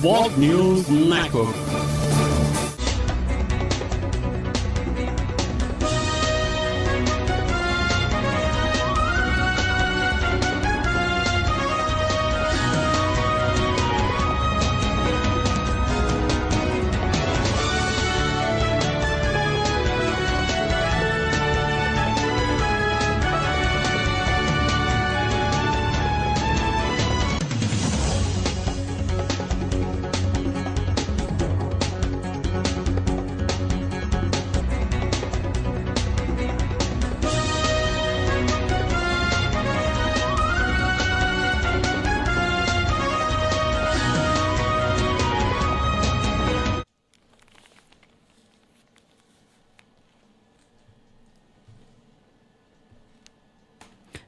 World News Network.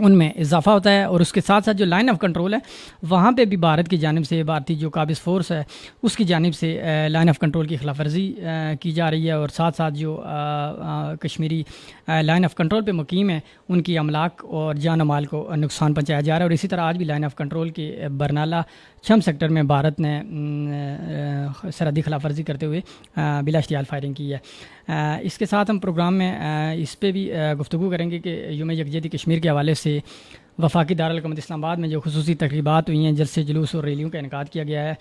ان میں اضافہ ہوتا ہے، اور اس کے ساتھ ساتھ جو لائن آف کنٹرول ہے وہاں پہ بھی بھارت کی جانب سے، بھارتی جو قابض فورس ہے اس کی جانب سے لائن آف کنٹرول کی خلاف ورزی کی جا رہی ہے، اور ساتھ ساتھ جو کشمیری لائن آف کنٹرول پہ مقیم ہے ان کی املاک اور جان و مال کو نقصان پہنچایا جا رہا ہے. اور اسی طرح آج بھی لائن آف کنٹرول کے برنالہ چھم سیکٹر میں بھارت نے سرحدی خلاف ورزی کرتے ہوئے بلا اشتعال فائرنگ کی ہے. اس کے ساتھ ہم پروگرام میں اس پہ بھی گفتگو کریں گے کہ یوم یکجہتی کشمیر کے حوالے سے وفاقی دارالحکومت اسلام آباد میں جو خصوصی تقریبات ہوئی ہیں، جلسے جلوس اور ریلیوں کا انعقاد کیا گیا ہے،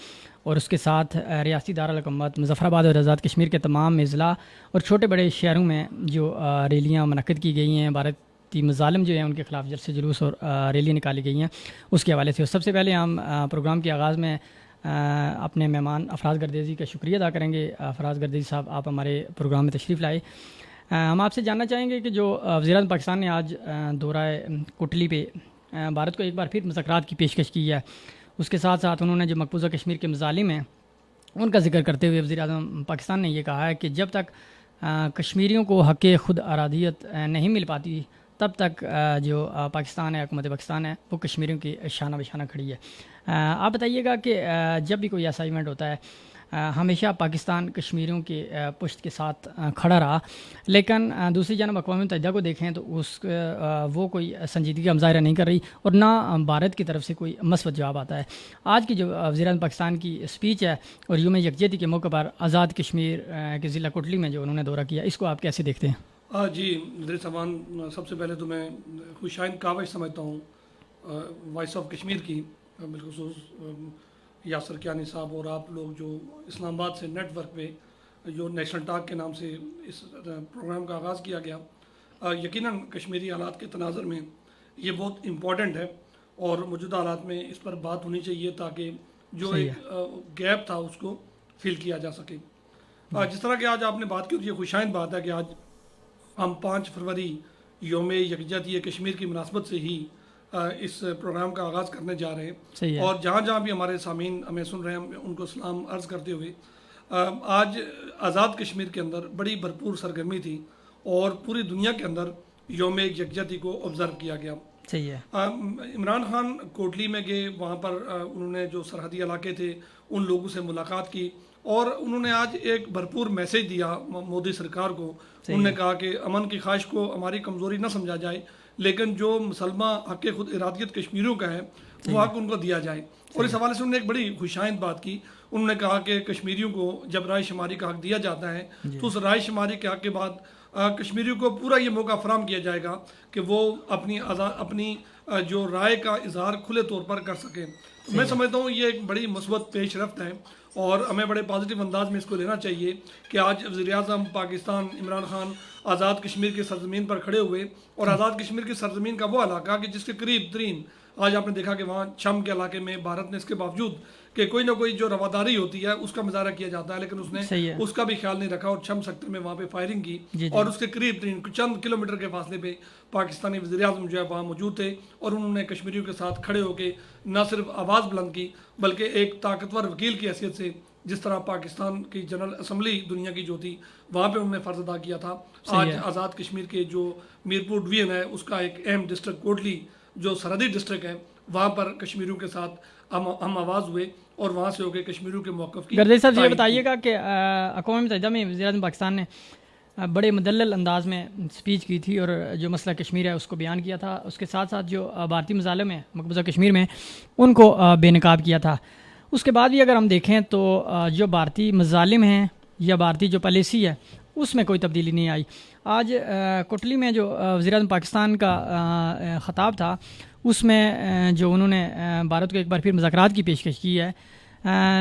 اور اس کے ساتھ ریاستی دارالحکومت مظفر آباد اور آزاد کشمیر کے تمام اضلاع اور چھوٹے بڑے شہروں میں جو ریلیاں منعقد کی گئی ہیں، بھارتی مظالم جو ہیں ان کے خلاف جلسے جلوس اور ریلیاں نکالی گئی ہیں، اس کے حوالے سے. سب سے پہلے ہم پروگرام کے آغاز میں اپنے مہمان افراز گردیزی کا شکریہ ادا کریں گے. افراز گردیزی صاحب، آپ ہمارے پروگرام میں تشریف لائے. ہم آپ سے جاننا چاہیں گے کہ جو وزیر اعظم پاکستان نے آج دورہ کوٹلی پہ بھارت کو ایک بار پھر مذاکرات کی پیشکش کی ہے، اس کے ساتھ ساتھ انہوں نے جو مقبوضہ کشمیر کے مظالم ہیں ان کا ذکر کرتے ہوئے وزیر اعظم پاکستان نے یہ کہا ہے کہ جب تک کشمیریوں کو حق خود ارادیت نہیں مل پاتی تب تک جو پاکستان ہے، حکومت پاکستان ہے، وہ کشمیریوں کی شانہ بشانہ کھڑی ہے. آپ بتائیے گا کہ جب بھی کوئی ایسا ایونٹ ہوتا ہے ہمیشہ پاکستان کشمیریوں کے پشت کے ساتھ کھڑا رہا، لیکن دوسری جانب اقوام متحدہ کو دیکھیں تو وہ کوئی سنجیدگی کا مظاہرہ نہیں کر رہی، اور نہ بھارت کی طرف سے کوئی مثبت جواب آتا ہے. آج کی جو وزیر اعظم پاکستان کی اسپیچ ہے اور یوم یکجہتی کے موقع پر آزاد کشمیر کے ضلع کوٹلی میں جو انہوں نے دورہ کیا، اس کو آپ کیسے دیکھتے ہیں؟ جی ادریس امان، سب سے پہلے تو میں خوشائند کاوش سمجھتا ہوں وائس آف کشمیر کی، بالخصوص یاسر کیانی صاحب اور آپ لوگ جو اسلام آباد سے نیٹ ورک پہ جو نیشنل ٹاک کے نام سے اس پروگرام کا آغاز کیا گیا. یقیناً کشمیری حالات کے تناظر میں یہ بہت امپورٹنٹ ہے اور موجودہ حالات میں اس پر بات ہونی چاہیے تاکہ جو ایک گیپ تھا اس کو فل کیا جا سکے. جس طرح کہ آج آپ نے بات کی تو یہ خوشائند بات ہے کہ آج ہم 5 فروری یوم یکجہتی کشمیر کی مناسبت سے ہی اس پروگرام کا آغاز کرنے جا رہے ہیں، اور جہاں جہاں بھی ہمارے سامعین ہمیں سن رہے ہیں ان کو سلام عرض کرتے ہوئے آج آزاد کشمیر کے اندر بڑی بھرپور سرگرمی تھی اور پوری دنیا کے اندر یوم یکجہتی کو آبزرو کیا گیا. صحیح ہے. عمران خان کوٹلی میں گئے، وہاں پر انہوں نے جو سرحدی علاقے تھے ان لوگوں سے ملاقات کی، اور انہوں نے آج ایک بھرپور میسیج دیا مودی سرکار کو. انہوں نے کہا کہ امن کی خواہش کو ہماری کمزوری نہ سمجھا جائے، لیکن جو مسلمہ حق خود ارادیت کشمیریوں کا ہے وہ حق ان کو دیا جائے. اور اس حوالے سے انہوں نے ایک بڑی خوشائند بات کی. انہوں نے کہا کہ کشمیریوں کو جب رائے شماری کا حق دیا جاتا ہے تو اس رائے شماری کے حق کے بعد کشمیریوں کو پورا یہ موقع فراہم کیا جائے گا کہ وہ اپنی جو رائے کا اظہار کھلے طور پر کر سکیں. میں سمجھتا ہوں یہ ایک بڑی مثبت پیش رفت ہے اور ہمیں بڑے پازیٹیو انداز میں اس کو لینا چاہیے کہ آج وزیر اعظم پاکستان عمران خان آزاد کشمیر کی سرزمین پر کھڑے ہوئے، اور آزاد کشمیر کی سرزمین کا وہ علاقہ کہ جس کے قریب ترین آج آپ نے دیکھا کہ وہاں چھم کے علاقے میں بھارت نے اس کے باوجود کہ کوئی نہ کوئی جو رواداری ہوتی ہے اس کا مظاہرہ کیا جاتا ہے، لیکن اس نے اس کا بھی خیال نہیں رکھا اور چھم سیکٹر میں وہاں پہ فائرنگ کی، اور اس کے قریب ترین چند کلومیٹر کے فاصلے پہ پاکستانی وزیر اعظم جو ہے وہاں موجود تھے، اور انہوں نے کشمیریوں کے ساتھ کھڑے ہو کے نہ صرف آواز بلند کی بلکہ ایک طاقتور وکیل کی حیثیت سے جس طرح پاکستان کی جنرل اسمبلی دنیا کی جو تھی وہاں پہ انہوں نے فرض ادا کیا تھا. آج آزاد کشمیر کے جو میرپور ڈویژن ہے اس کا ایک اہم ڈسٹرکٹ کوٹلی جو سرحدی ڈسٹرکٹ ہے وہاں پر کشمیریوں کے ساتھ ہم آواز ہوئے اور وہاں سے ہو کے کشمیریوں کے موقف کی. گردیز صاحب یہ بتائیے گا کہ اقوام متحدہ میں وزیر اعظم پاکستان نے بڑے مدلل انداز میں اسپیچ کی تھی اور جو مسئلہ کشمیر ہے اس کو بیان کیا تھا، اس کے ساتھ ساتھ جو بھارتی مظالم ہیں مقبوضہ کشمیر میں ان کو بے نقاب کیا تھا. اس کے بعد بھی اگر ہم دیکھیں تو جو بھارتی مظالم ہیں یا بھارتی جو پالیسی ہے اس میں کوئی تبدیلی نہیں آئی. آج کوٹلی میں جو وزیر اعظم پاکستان کا خطاب تھا اس میں جو انہوں نے بھارت کو ایک بار پھر مذاکرات کی پیشکش کی ہے.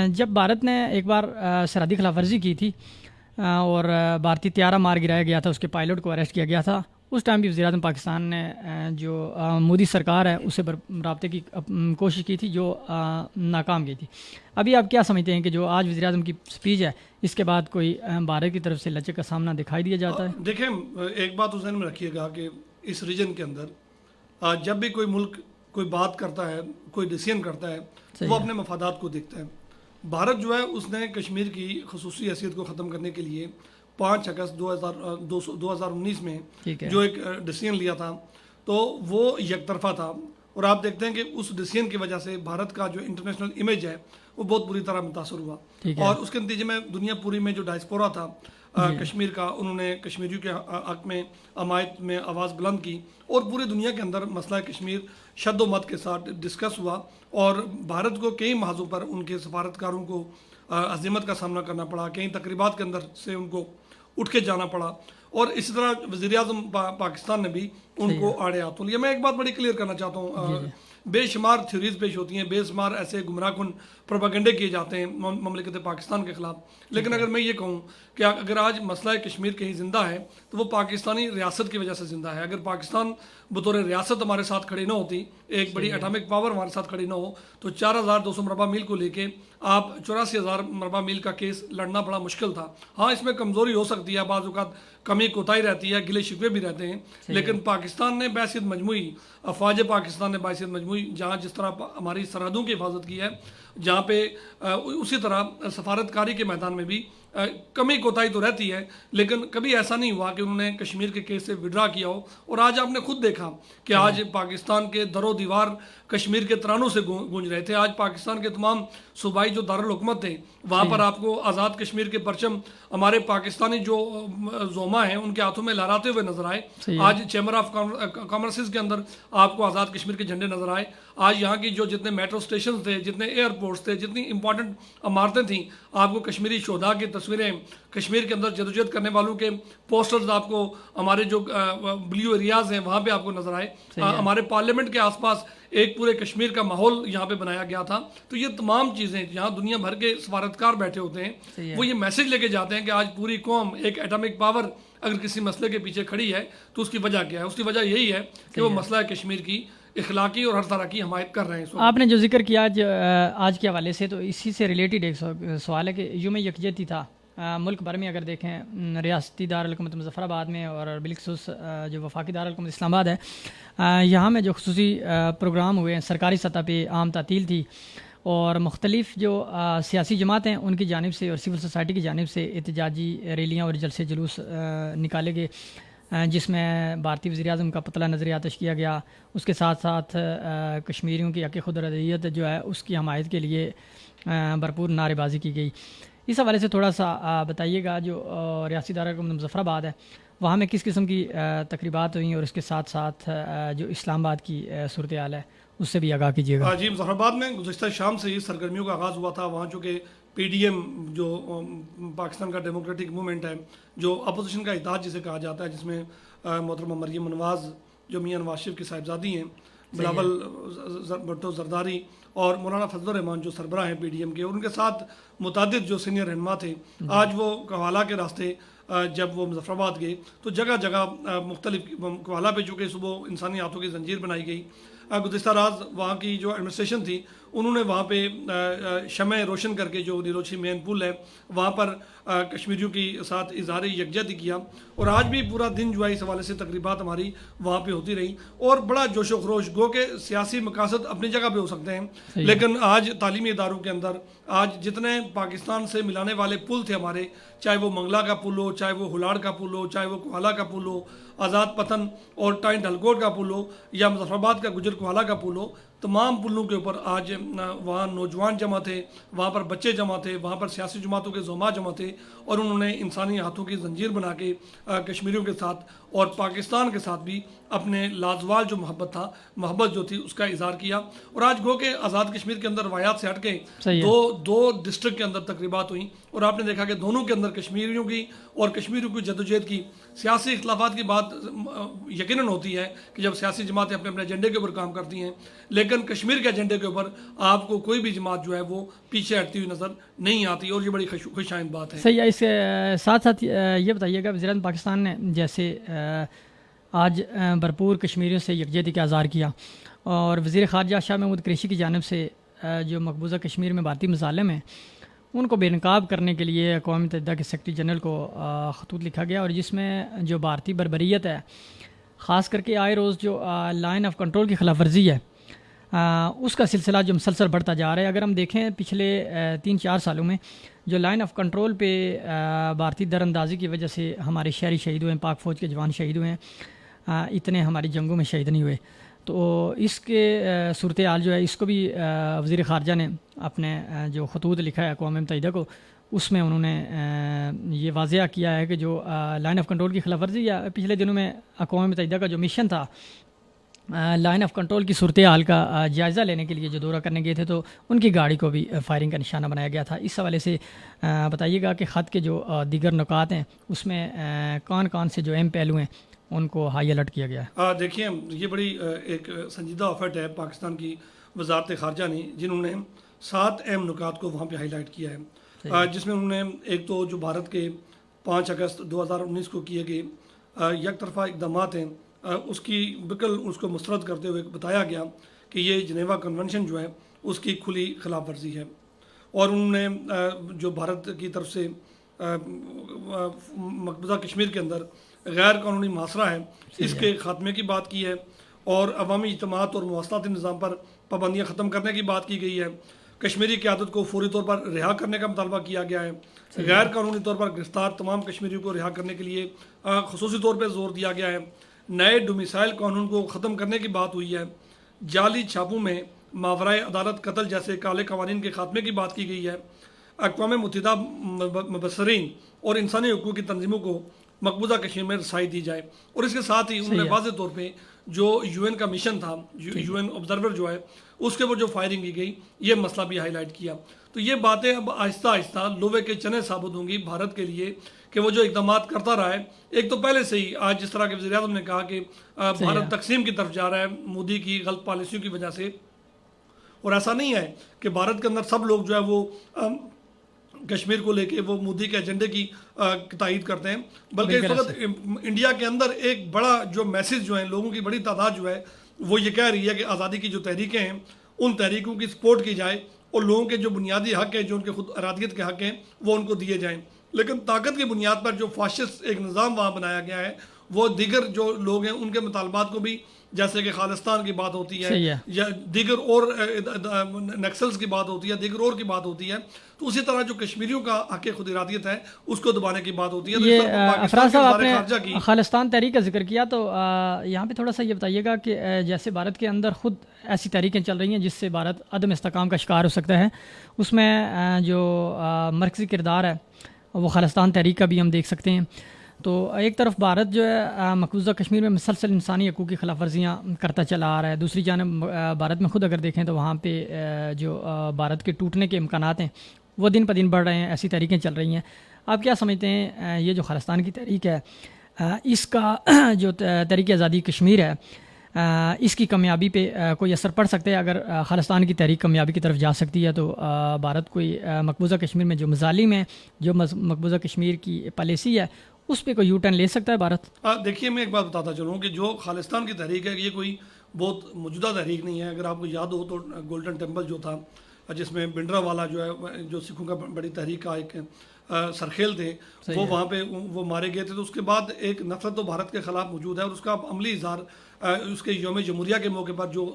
جب بھارت نے ایک بار سرحدی خلاف ورزی کی تھی اور بھارتی طیارہ مار گرایا گیا تھا، اس کے پائلٹ کو اریسٹ کیا گیا تھا، اس ٹائم بھی وزیر اعظم پاکستان نے جو مودی سرکار ہے اس سے رابطے کی کوشش کی تھی جو ناکام گئی تھی. ابھی آپ کیا سمجھتے ہیں کہ جو آج وزیر اعظم کی اسپیچ ہے اس کے بعد کوئی بھارت کی طرف سے لچک کا سامنا دکھائی دیا جاتا ہے؟ دیکھیں، ایک بات ذہن میں رکھیے گا کہ اس ریجن کے اندر جب بھی کوئی ملک کوئی بات کرتا ہے، کوئی ڈیسیژن کرتا ہے، وہ اپنے مفادات کو دیکھتا ہے. بھارت جو ہے اس نے کشمیر کی خصوصی حیثیت کو ختم کرنے کے لیے 5 اگست 2019 میں جو ایک ڈیسیژن لیا تھا تو وہ یک طرفہ تھا، اور آپ دیکھتے ہیں کہ اس ڈیسیژن کی وجہ سے بھارت کا جو انٹرنیشنل امیج ہے وہ بہت بری طرح متاثر ہوا، اور اس کے نتیجے میں دنیا پوری میں جو ڈائسپورا تھا کشمیر کا، انہوں نے کشمیریوں کے حق میں عمایت میں آواز بلند کی، اور پوری دنیا کے اندر مسئلہ کشمیر شد و مت کے ساتھ ڈسکس ہوا، اور بھارت کو کئی محاذوں پر ان کے سفارتکاروں کو عزیمت کا سامنا کرنا پڑا، کئی تقریبات کے اندر سے ان کو اٹھ کے جانا پڑا، اور اسی طرح وزیر اعظم پاکستان نے بھی ان کو آڑے ہاتھوں لیا۔ میں ایک بات بڑی کلیئر کرنا چاہتا ہوں، بے شمار تھیوریز پیش ہوتی ہیں، بے شمار ایسے گمراہ کن پروپیگنڈے کیے جاتے ہیں مملکت پاکستان کے خلاف، لیکن اگر میں یہ کہوں کہ اگر آج مسئلہ کشمیر کہیں زندہ ہے تو وہ پاکستانی ریاست کی وجہ سے زندہ ہے۔ اگر پاکستان بطور ریاست ہمارے ساتھ کھڑی نہ ہوتی، ایک بڑی اٹامک پاور ہمارے ساتھ کھڑی نہ ہو، تو 4200 مربع میل کو لے کے آپ 84,000 مربع میل کا کیس لڑنا بڑا مشکل تھا۔ ہاں اس میں کمزوری ہو سکتی ہے، بعض اوقات کمی کوتاہی رہتی ہے، گلے شکوے بھی رہتے ہیں، لیکن پاکستان نے بحیثیت مجموعی، افواج پاکستان نے بحیثیت مجموعی جہاں جس طرح ہماری سرحدوں کی حفاظت کی ہے، جہاں پہ اسی طرح سفارتکاری کے میدان میں بھی کمی کوتاہی تو رہتی ہے، لیکن کبھی ایسا نہیں ہوا کہ انہوں نے کشمیر کے کیس سے وڈرا کیا ہو۔ اور آج آپ نے خود دیکھا کہ آج پاکستان کے در و دیوار کشمیر کے ترانوں سے گونج رہے تھے، آج پاکستان کے تمام صوبائی جو دارالحکومت تھے وہاں پر آپ کو آزاد کشمیر کے پرچم ہمارے پاکستانی جو زعما ہیں ان کے ہاتھوں میں لہراتے ہوئے نظر آئے۔ آج چیمبر آف کامرسز کے اندر آپ کو آزاد کشمیر کے جھنڈے نظر آئے۔ آج یہاں کی جو جتنے میٹرو اسٹیشنز تھے، جتنے ایئرپورٹس تھے، جتنی امپورٹنٹ عمارتیں تھیں، آپ کو کشمیری شہداء کی تصویریں، کشمیر کے اندر جدوجہد کرنے والوں کے پوسٹرز آپ کو ہمارے جو بلیو ایریاز ہیں وہاں پہ آپ کو نظر آئے۔ ہمارے پارلیمنٹ کے آس پاس ایک پورے کشمیر کا ماحول یہاں پہ بنایا گیا تھا۔ تو یہ تمام چیزیں جہاں دنیا بھر کے سفارتکار بیٹھے ہوتے ہیں وہ یہ میسج لے کے جاتے ہیں کہ آج پوری قوم ایک ایٹمک پاور اگر کسی مسئلے کے پیچھے کھڑی ہے تو اس کی وجہ کیا ہے؟ اس کی وجہ یہی ہے کہ وہ مسئلہ کشمیر کی اخلاقی اور ہر طرح کی حمایت کر رہے ہیں۔ آپ نے جو ذکر کیا آج کے حوالے سے، تو اسی سے ریلیٹڈ ایک سوال ہے کہ یوم یکجہتی تھا ملک بھر میں، اگر دیکھیں ریاستی دارالحکومت مظفر آباد میں اور بالخصوص جو وفاقی دارالحکومت اسلام آباد ہے، یہاں میں جو خصوصی پروگرام ہوئے ہیں، سرکاری سطح پہ عام تعطیل تھی، اور مختلف جو سیاسی جماعتیں ان کی جانب سے اور سول سوسائٹی کی جانب سے احتجاجی ریلیاں اور جلسے جلوس نکالے گئے، جس میں بھارتی وزیر اعظم کا پتلا نظر آتش کیا گیا، اس کے ساتھ ساتھ کشمیریوں کی حق خود ارادیت جو ہے اس کی حمایت کے لیے بھرپور نعرے بازی کی گئی۔ اس حوالے سے تھوڑا سا بتائیے گا، جو ریاستی دارالحکومت مظفر آباد ہے وہاں میں کس قسم کی تقریبات ہوئیں، اور اس کے ساتھ ساتھ جو اسلام آباد کی صورتحال ہے اس سے بھی آگاہ کیجیے گا۔ جی، مظفر آباد میں گزشتہ شام سے یہ سرگرمیوں کا آغاز ہوا تھا۔ وہاں چونکہ پی ڈی ایم جو پاکستان کا ڈیموکریٹک موومنٹ ہے، جو اپوزیشن کا اتحاد جسے کہا جاتا ہے، جس میں محترمہ مریم نواز جو میاں نواز شریف کی صاحبزادی ہیں، بلاول بھٹو زرداری اور مولانا فضل الرحمان جو سربراہ ہیں پی ڈی ایم کے، اور ان کے ساتھ متعدد جو سینئر رہنما تھے، آج وہ کوالہ کے راستے جب وہ مظفر آباد گئے تو جگہ جگہ مختلف کوالہ پہ چونکہ صبح انسانی ہاتھوں کی زنجیر بنائی گئی۔ گزشتہ رات وہاں کی جو ایڈمنسٹریشن تھی انہوں نے وہاں پہ شمع روشن کر کے جو نیروچھی مین پل ہے وہاں پر کشمیریوں کی ساتھ اظہار یکجہتی کیا، اور آج بھی پورا دن جو ہے اس حوالے سے تقریبات ہماری وہاں پہ ہوتی رہی، اور بڑا جوش و خروش، گو کہ سیاسی مقاصد اپنی جگہ پہ ہو سکتے ہیں، لیکن آج تعلیمی اداروں کے اندر آج جتنے پاکستان سے ملانے والے پل تھے ہمارے، چاہے وہ منگلا کا پل ہو، چاہے وہ ہلاڑ کا پل ہو، چاہے وہ کوالہ کا پل ہو، آزاد پتن اور ٹائن ڈھلکوٹ کا پل ہو، یا مظفر آباد کا گجر کوالہ کا پل ہو، تمام پلوں کے اوپر آج وہاں نوجوان جمع تھے، وہاں پر بچے جمع تھے، وہاں پر سیاسی جماعتوں کے زعما جمع تھے، اور انہوں نے انسانی ہاتھوں کی زنجیر بنا کے کشمیریوں کے ساتھ اور پاکستان کے ساتھ بھی اپنے لازوال جو محبت جو تھی اس کا اظہار کیا۔ اور آج گو کہ آزاد کشمیر کے اندر روایات سے ہٹ کے دو ڈسٹرکٹ کے اندر تقریبات ہوئیں، اور آپ نے دیکھا کہ دونوں کے اندر کشمیریوں کی اور کشمیریوں کی جدوجہد کی، سیاسی اختلافات کی بات یقیناً ہوتی ہے کہ جب سیاسی جماعتیں اپنے اپنے ایجنڈے کے اوپر کام کرتی ہیں، لیکن کشمیر کے ایجنڈے کے اوپر آپ کو کوئی بھی جماعت جو ہے وہ پیچھے ہٹتی ہوئی نظر نہیں آتی، اور یہ بڑی خوش آئند بات ہے۔ صحیح ہے۔ اس کے ساتھ ساتھ یہ بتائیے گا، وزیر اعظم پاکستان نے جیسے آج بھرپور کشمیریوں سے یکجہتی کا اظہار کیا، اور وزیر خارجہ شاہ محمود قریشی کی جانب سے جو مقبوضہ کشمیر میں بھارتی مظالم ہیں ان کو بے نقاب کرنے کے لیے اقوام متحدہ کے سیکرٹری جنرل کو خطوط لکھا گیا، اور جس میں جو بھارتی بربریت ہے، خاص کر کے آئے روز جو لائن آف کنٹرول کی خلاف ورزی ہے، اس کا سلسلہ جو مسلسل بڑھتا جا رہا ہے۔ اگر ہم دیکھیں پچھلے 3-4 سالوں میں جو لائن آف کنٹرول پہ بھارتی در اندازی کی وجہ سے ہمارے شہری شہید ہوئے ہیں، پاک فوج کے جوان شہید ہوئے ہیں، اتنے ہماری جنگوں میں شہید نہیں ہوئے. تو اس کے صورتحال جو ہے اس کو بھی وزیر خارجہ نے اپنے جو خطوط لکھا ہے اقوام متحدہ کو, اس میں انہوں نے یہ واضح کیا ہے کہ جو لائن آف کنٹرول کی خلاف ورزی, یا پچھلے دنوں میں اقوام متحدہ کا جو مشن تھا لائن آف کنٹرول کی صورتحال کا جائزہ لینے کے لیے جو دورہ کرنے گئے تھے, تو ان کی گاڑی کو بھی فائرنگ کا نشانہ بنایا گیا تھا. اس حوالے سے بتائیے گا کہ خط کے جو دیگر نکات ہیں اس میں کون کون سے جو اہم پہلو ہیں ان کو ہائی الرٹ کیا گیا ہے؟ دیکھیں, یہ بڑی ایک سنجیدہ ایفرٹ ہے پاکستان کی وزارت خارجہ نے, جنہوں نے 7 اہم نکات کو وہاں پہ ہائی لائٹ کیا ہے, جس میں انہوں نے ایک تو جو بھارت کے 5 اگست 2019 کو کیے گئے یک طرفہ اقدامات ہیں اس کی بالکل اس کو مسترد کرتے ہوئے بتایا گیا کہ یہ جنیوا کنونشن جو ہے اس کی کھلی خلاف ورزی ہے, اور انہوں نے جو بھارت کی طرف سے مقبوضہ کشمیر کے اندر غیر قانونی محاصرہ ہے اس کے خاتمے کی بات کی ہے, اور عوامی اجتماعات اور مواصلاتی نظام پر پابندیاں ختم کرنے کی بات کی گئی ہے. کشمیری قیادت کو فوری طور پر رہا کرنے کا مطالبہ کیا گیا ہے. غیر قانونی طور پر گرفتار تمام کشمیریوں کو رہا کرنے کے لیے خصوصی طور پہ زور دیا گیا ہے. نئے ڈومیسائل قانون کو ختم کرنے کی بات ہوئی ہے. جعلی چھاپوں میں ماورائے عدالت قتل جیسے کالے قوانین کے خاتمے کی بات کی گئی ہے. اقوام متحدہ مبصرین اور انسانی حقوق کی تنظیموں کو مقبوضہ کشمیر میں رسائی دی جائے, اور اس کے ساتھ ہی انہوں نے واضح طور پہ جو یو این کا مشن تھا, یو این آبزرور جو ہے اس کے اوپر جو فائرنگ کی گئی, یہ مسئلہ بھی ہائی لائٹ کیا. تو یہ باتیں اب آہستہ آہستہ لوہے کے چنے ثابت ہوں گی بھارت کے لیے کہ وہ جو اقدامات کرتا رہا ہے. ایک تو پہلے سے ہی آج جس طرح کے وزیر اعظم نے کہا کہ بھارت تقسیم کی طرف جا رہا ہے مودی کی غلط پالیسیوں کی وجہ سے, اور ایسا نہیں ہے کہ بھارت کے اندر سب لوگ جو ہے وہ کشمیر کو لے کے وہ مودی کے ایجنڈے کی تائید کرتے ہیں, بلکہ اس وقت انڈیا کے اندر ایک بڑا جو میسج جو ہے لوگوں کی بڑی تعداد جو ہے وہ یہ کہہ رہی ہے کہ آزادی کی جو تحریکیں ہیں ان تحریکوں کی سپورٹ کی جائے, اور لوگوں کے جو بنیادی حق ہیں جو ان کے خود ارادیت کے حق ہیں وہ ان کو دیے جائیں. لیکن طاقت کی بنیاد پر جو فاشسٹ ایک نظام وہاں بنایا گیا ہے وہ دیگر جو لوگ ہیں ان کے مطالبات کو بھی, جیسے کہ خالستان کی بات ہوتی ہے یا دیگر اور نکسلز کی بات ہوتی ہے, دیگر اور کی بات ہوتی ہے, تو اسی طرح جو کشمیریوں کا حق خود ارادیت ہے اس کو دبانے کی بات ہوتی ہے. یہ افراز صاحب آپ نے خالستان تحریک کا ذکر کیا, تو یہاں پہ تھوڑا سا یہ بتائیے گا کہ جیسے بھارت کے اندر خود ایسی تحریکیں چل رہی ہیں جس سے بھارت عدم استحکام کا شکار ہو سکتا ہے, اس میں جو مرکزی کردار ہے وہ خالستان تحریک کا بھی ہم دیکھ سکتے ہیں. تو ایک طرف بھارت جو ہے مقبوضہ کشمیر میں مسلسل انسانی حقوق کی خلاف ورزیاں کرتا چلا آ رہا ہے, دوسری جانب بھارت میں خود اگر دیکھیں تو وہاں پہ جو بھارت کے ٹوٹنے کے امکانات ہیں وہ دن پہ دن بڑھ رہے ہیں, ایسی تحریکیں چل رہی ہیں. آپ کیا سمجھتے ہیں یہ جو خالستان کی تحریک ہے اس کا جو تحریک آزادی کشمیر ہے اس کی کامیابی پہ کوئی اثر پڑ سکتا ہے؟ اگر خالستان کی تحریک کامیابی کی طرف جا سکتی ہے تو بھارت کوئی مقبوضہ کشمیر میں جو مظالم ہیں, جو مقبوضہ کشمیر کی پالیسی ہے اس پہ کوئی یو ٹرن لے سکتا ہے بھارت؟ دیکھیے, میں ایک بات بتاتا چلوں کہ جو خالستان کی تحریک ہے یہ کوئی بہت موجودہ تحریک نہیں ہے. اگر آپ کو یاد ہو تو گولڈن ٹیمپل جو تھا جس میں بنڈرا والا جو ہے جو سکھوں کا بڑی تحریک کا ایک سرخیل تھے وہ وہاں پہ وہ مارے گئے تھے, تو اس کے بعد ایک نفرت تو بھارت کے خلاف موجود ہے, اور اس کا عملی اظہار اس کے یوم جمہوریہ کے موقع پر جو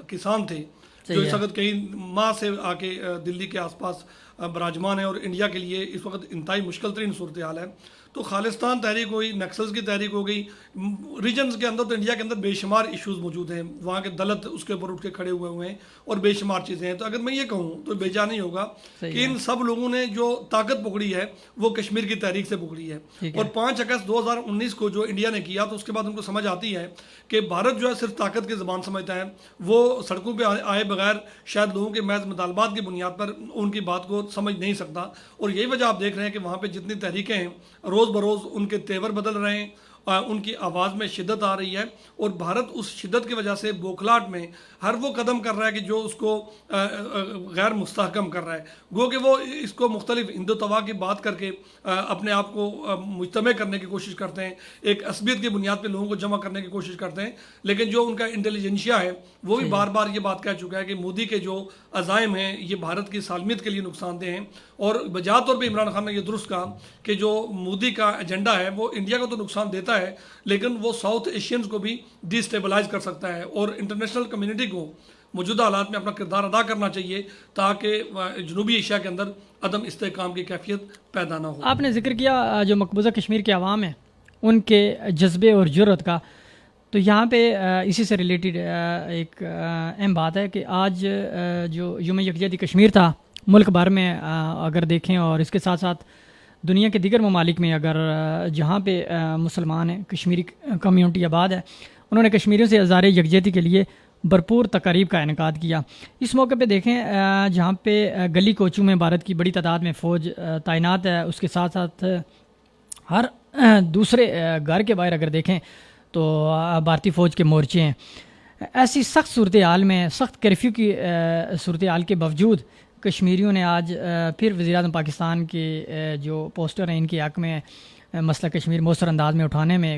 کسان تھے جو اس وقت کئی ماہ سے آ کے دلی کے آس پاس براجمان ہیں اور انڈیا کے لیے اس وقت انتہائی مشکل ترین صورتحال ہے. تو خالستان تحریک ہوئی, نکسلز کی تحریک ہو گئی, ریجنز کے اندر تو انڈیا کے اندر بے شمار ایشوز موجود ہیں, وہاں کے دلت اس کے اوپر اٹھ کے کھڑے ہوئے ہیں اور بے شمار چیزیں ہیں. تو اگر میں یہ کہوں تو بیجا نہیں ہوگا کہ ان سب لوگوں نے جو طاقت پکڑی ہے وہ کشمیر کی تحریک سے پکڑی ہے. اور 5 اگست 2019 کو جو انڈیا نے کیا تو اس کے بعد ان کو سمجھ آتی ہے کہ بھارت جو ہے صرف طاقت کی زبان سمجھتا ہے, وہ سڑکوں پہ آئے بغیر شاید لوگوں کے محض مطالبات کی بنیاد پر ان کی بات کو سمجھ نہیں سکتا. اور یہی وجہ آپ دیکھ رہے ہیں کہ وہاں پہ جتنی تحریکیں ہیں روز بروز ان کے تیور بدل رہے ہیں, ان کی آواز میں شدت آ رہی ہے, اور بھارت اس شدت کی وجہ سے بوکھلاٹ میں ہر وہ قدم کر رہا ہے کہ جو اس کو غیر مستحکم کر رہا ہے. گو کہ وہ اس کو مختلف ہندوتوا کی بات کر کے اپنے آپ کو مجتمع کرنے کی کوشش کرتے ہیں, ایک عصبیت کی بنیاد پہ لوگوں کو جمع کرنے کی کوشش کرتے ہیں. لیکن جو ان کا انٹیلیجنشیا ہے وہ بھی بار بار یہ بات کہہ چکا ہے کہ مودی کے جو عزائم ہیں یہ بھارت کی سالمیت کے لیے نقصان دہ ہیں. اور بجا طور پہ عمران خان نے یہ درست کہا کہ جو مودی کا ایجنڈا ہے وہ انڈیا کو تو نقصان دیتا ہے لیکن وہ ساؤتھ ایشینز کو بھی ڈی اسٹیبلائز کر سکتا ہے, اور انٹرنیشنل کمیونٹی کو موجودہ حالات میں اپنا کردار ادا کرنا چاہیے تاکہ جنوبی ایشیا کے اندر عدم استحکام کی کیفیت پیدا نہ ہو. آپ نے ذکر کیا جو مقبوضہ کشمیر کے عوام ہیں ان کے جذبے اور جرأت کا, تو یہاں پہ اسی سے ریلیٹڈ ایک اہم بات ہے کہ آج جو یوم یکجہتی کشمیر تھا ملک بھر میں اگر دیکھیں، اور اس کے ساتھ ساتھ دنیا کے دیگر ممالک میں اگر جہاں پہ مسلمان ہیں، کشمیری کمیونٹی آباد ہے، انہوں نے کشمیریوں سے اظہار یکجہتی کے لیے بھرپور تقاریب کا انعقاد کیا۔ اس موقع پہ دیکھیں جہاں پہ گلی کوچوں میں بھارت کی بڑی تعداد میں فوج تعینات ہے، اس کے ساتھ ساتھ ہر دوسرے گھر کے باہر اگر دیکھیں تو بھارتی فوج کے مورچے ہیں۔ ایسی سخت صورتحال میں، سخت کرفیو کی صورتحال کے باوجود کشمیریوں نے آج پھر وزیر اعظم پاکستان کے جو پوسٹر ہیں ان کے حق میں مسئلہ کشمیر مؤثر انداز میں اٹھانے میں،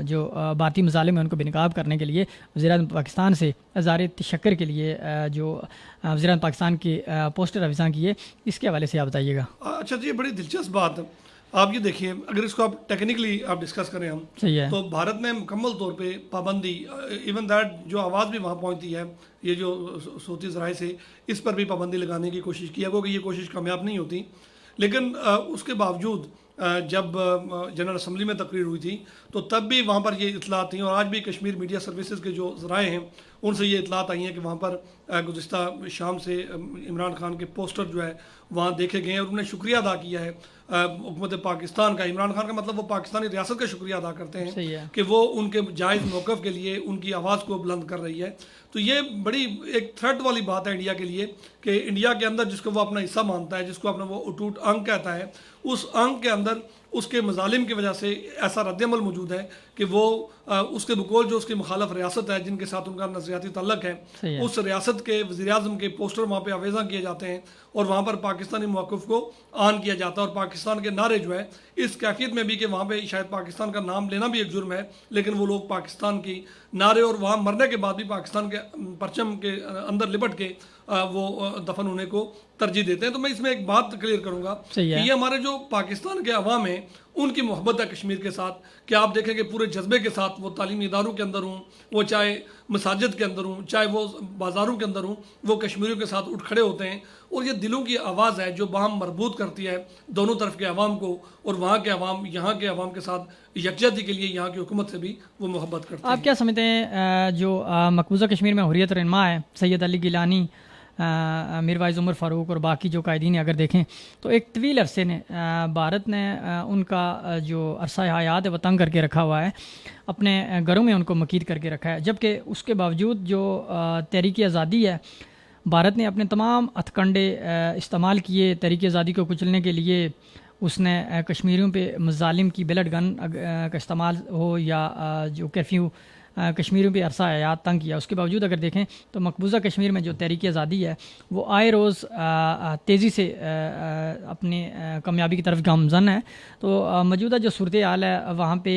جو بھارتی مظالم ہیں ان کو بنقاب کرنے کے لیے وزیر اعظم پاکستان سے اظہار تشکر کے لیے جو وزیر اعظم پاکستان کے پوسٹر افزاں کیے، اس کے حوالے سے آپ بتائیے گا۔ اچھا جی، بڑی دلچسپ بات ہے۔ آپ یہ دیکھیے، اگر اس کو آپ ٹیکنیکلی آپ ڈسکس کریں ہم، صحیح ہے، تو بھارت نے مکمل طور پہ پابندی، ایون دیٹ جو آواز بھی وہاں پہنچتی ہے یہ جو صوتی ذرائع سے، اس پر بھی پابندی لگانے کی کوشش کی ہے، کیونکہ یہ کوشش کامیاب نہیں ہوتی۔ لیکن اس کے باوجود جب جنرل اسمبلی میں تقریر ہوئی تھی تو تب بھی وہاں پر یہ اطلاعات تھیں، اور آج بھی کشمیر میڈیا سروسز کے جو ذرائع ہیں ان سے یہ اطلاعات آئی ہیں کہ وہاں پر گزشتہ شام سے عمران خان کے پوسٹر جو ہے وہاں دیکھے گئے ہیں، اور انہوں نے شکریہ ادا کیا ہے حکومت پاکستان کا۔ عمران خان کا مطلب وہ پاکستانی ریاست کا شکریہ ادا کرتے ہیں کہ وہ ان کے جائز موقف کے لیے ان کی آواز کو بلند کر رہی ہے۔ تو یہ بڑی ایک تھریٹ والی بات ہے انڈیا کے لیے کہ انڈیا کے اندر جس کو وہ اپنا حصہ مانتا ہے، جس کو اپنا وہ اٹوٹ انگ کہتا ہے، اس انگ کے اندر اس کے مظالم کی وجہ سے ایسا رد عمل موجود ہے کہ وہ اس کے بقول جو اس کی مخالف ریاست ہے جن کے ساتھ ان کا نظریاتی تعلق ہے، اس ریاست کے وزیر اعظم کے پوسٹر وہاں پہ آویزاں کیے جاتے ہیں، اور وہاں پر پاکستانی موقف کو آن کیا جاتا ہے، اور پاکستان کے نعرے جو ہے اس کیفیت میں بھی کہ وہاں پہ شاید پاکستان کا نام لینا بھی ایک جرم ہے، لیکن وہ لوگ پاکستان کی نعرے اور وہاں مرنے کے بعد بھی پاکستان کے پرچم کے اندر لپٹ کے وہ دفن ہونے کو ترجیح دیتے ہیں۔ تو میں اس میں ایک بات کلیئر کروں گا کہ یہ ہمارے جو پاکستان کے عوام ہیں ان کی محبت ہے کشمیر کے ساتھ، کہ آپ دیکھیں کہ پورے جذبے کے ساتھ وہ تعلیمی اداروں کے اندر ہوں، وہ چاہے مساجد کے اندر ہوں، چاہے وہ بازاروں کے اندر ہوں، وہ کشمیریوں کے ساتھ اٹھ کھڑے ہوتے ہیں، اور یہ دلوں کی آواز ہے جو باہم مربوط کرتی ہے دونوں طرف کے عوام کو، اور وہاں کے عوام یہاں کے عوام کے ساتھ یکجہتی کے لیے یہاں کی حکومت سے بھی وہ محبت کرتے ہیں۔ آپ کیا سمجھتے ہیں جو مقبوضہ کشمیر میں حریت رہنما ہے سید علی گیلانی، میر وائز عمر فاروق اور باقی جو قائدین اگر دیکھیں تو ایک طویل عرصے نے بھارت نے ان کا جو عرصہ حیات ہے وہ تنگ کر کے رکھا ہوا ہے، اپنے گھروں میں ان کو مقید کر کے رکھا ہے، جبکہ اس کے باوجود جو تحریک آزادی ہے بھارت نے اپنے تمام ہتھ کنڈے استعمال کیے تحریک آزادی کو کچلنے کے لیے۔ اس نے کشمیریوں پہ مظالم کی بیلٹ گن کا استعمال ہو یا جو کرفیو کشمیریوں پہ عرصہ حیات تنگ کیا، اس کے باوجود اگر دیکھیں تو مقبوضہ کشمیر میں جو تحریک آزادی ہے وہ آئے روز تیزی سے اپنی کامیابی کی طرف گامزن ہے۔ تو موجودہ جو صورتحال ہے وہاں پہ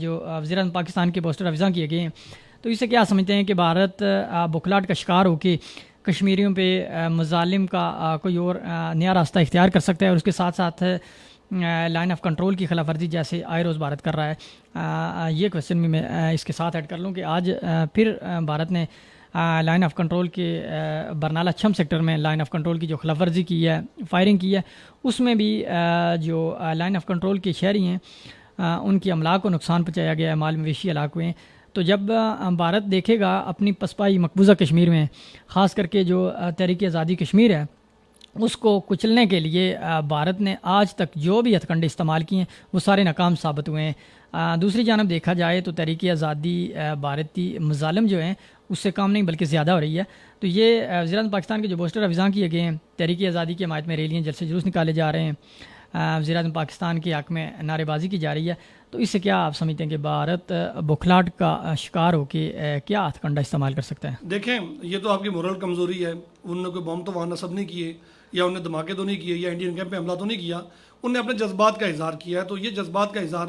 جو وزیر اعظم پاکستان کے پوسٹر افزاں کیے گئے ہیں، تو اسے کیا سمجھتے ہیں کہ بھارت بکھلاٹ کا شکار ہو کے کشمیریوں پہ مظالم کا کوئی اور نیا راستہ اختیار کر سکتا ہے، اور اس کے ساتھ ساتھ لائن آف کنٹرول کی خلاف ورزی جیسے آئے روز بھارت کر رہا ہے؟ یہ کویشچن بھی میں اس کے ساتھ ایڈ کر لوں کہ آج پھر بھارت نے لائن آف کنٹرول کے برنالہ چھم سیکٹر میں لائن آف کنٹرول کی جو خلاف ورزی کی ہے، فائرنگ کی ہے، اس میں بھی جو لائن آف کنٹرول کے شہری ہیں ان کی املاک کو نقصان پہنچایا گیا ہے، مال مویشی ہلاک ہوئے ہیں۔ تو جب بھارت دیکھے گا اپنی پسپائی مقبوضہ کشمیر میں، خاص کر کے جو تحریک آزادی کشمیر ہے، اس کو کچلنے کے لیے بھارت نے آج تک جو بھی ہتھ کنڈے استعمال کیے ہیں وہ سارے ناکام ثابت ہوئے ہیں۔ دوسری جانب دیکھا جائے تو تحریک آزادی بھارتی مظالم جو ہیں اس سے کام نہیں بلکہ زیادہ ہو رہی ہے۔ تو یہ وزیر اعظم پاکستان کے جو پوسٹر افزاں کیے گئے ہیں، تحریک آزادی کی حمایت میں ریلیاں جلسے جلوس نکالے جا رہے ہیں، وزیر اعظم پاکستان کے حق میں نعرے بازی کی جا رہی ہے، تو اس سے کیا آپ سمجھتے ہیں کہ بھارت بکھلاٹ کا شکار ہو کے کیا ہتھ کنڈا استعمال کر سکتا ہے؟ دیکھیں، یہ تو آپ کی مورل کمزوری ہے۔ انہوں نے کوئی بم تو وہاں نصب نہیں کیے، یا انہیں دھماکے تو نہیں کیے، یا انڈین کیمپ پہ حملہ تو نہیں کیا، انہوں نے اپنے جذبات کا اظہار کیا ہے۔ تو یہ جذبات کا اظہار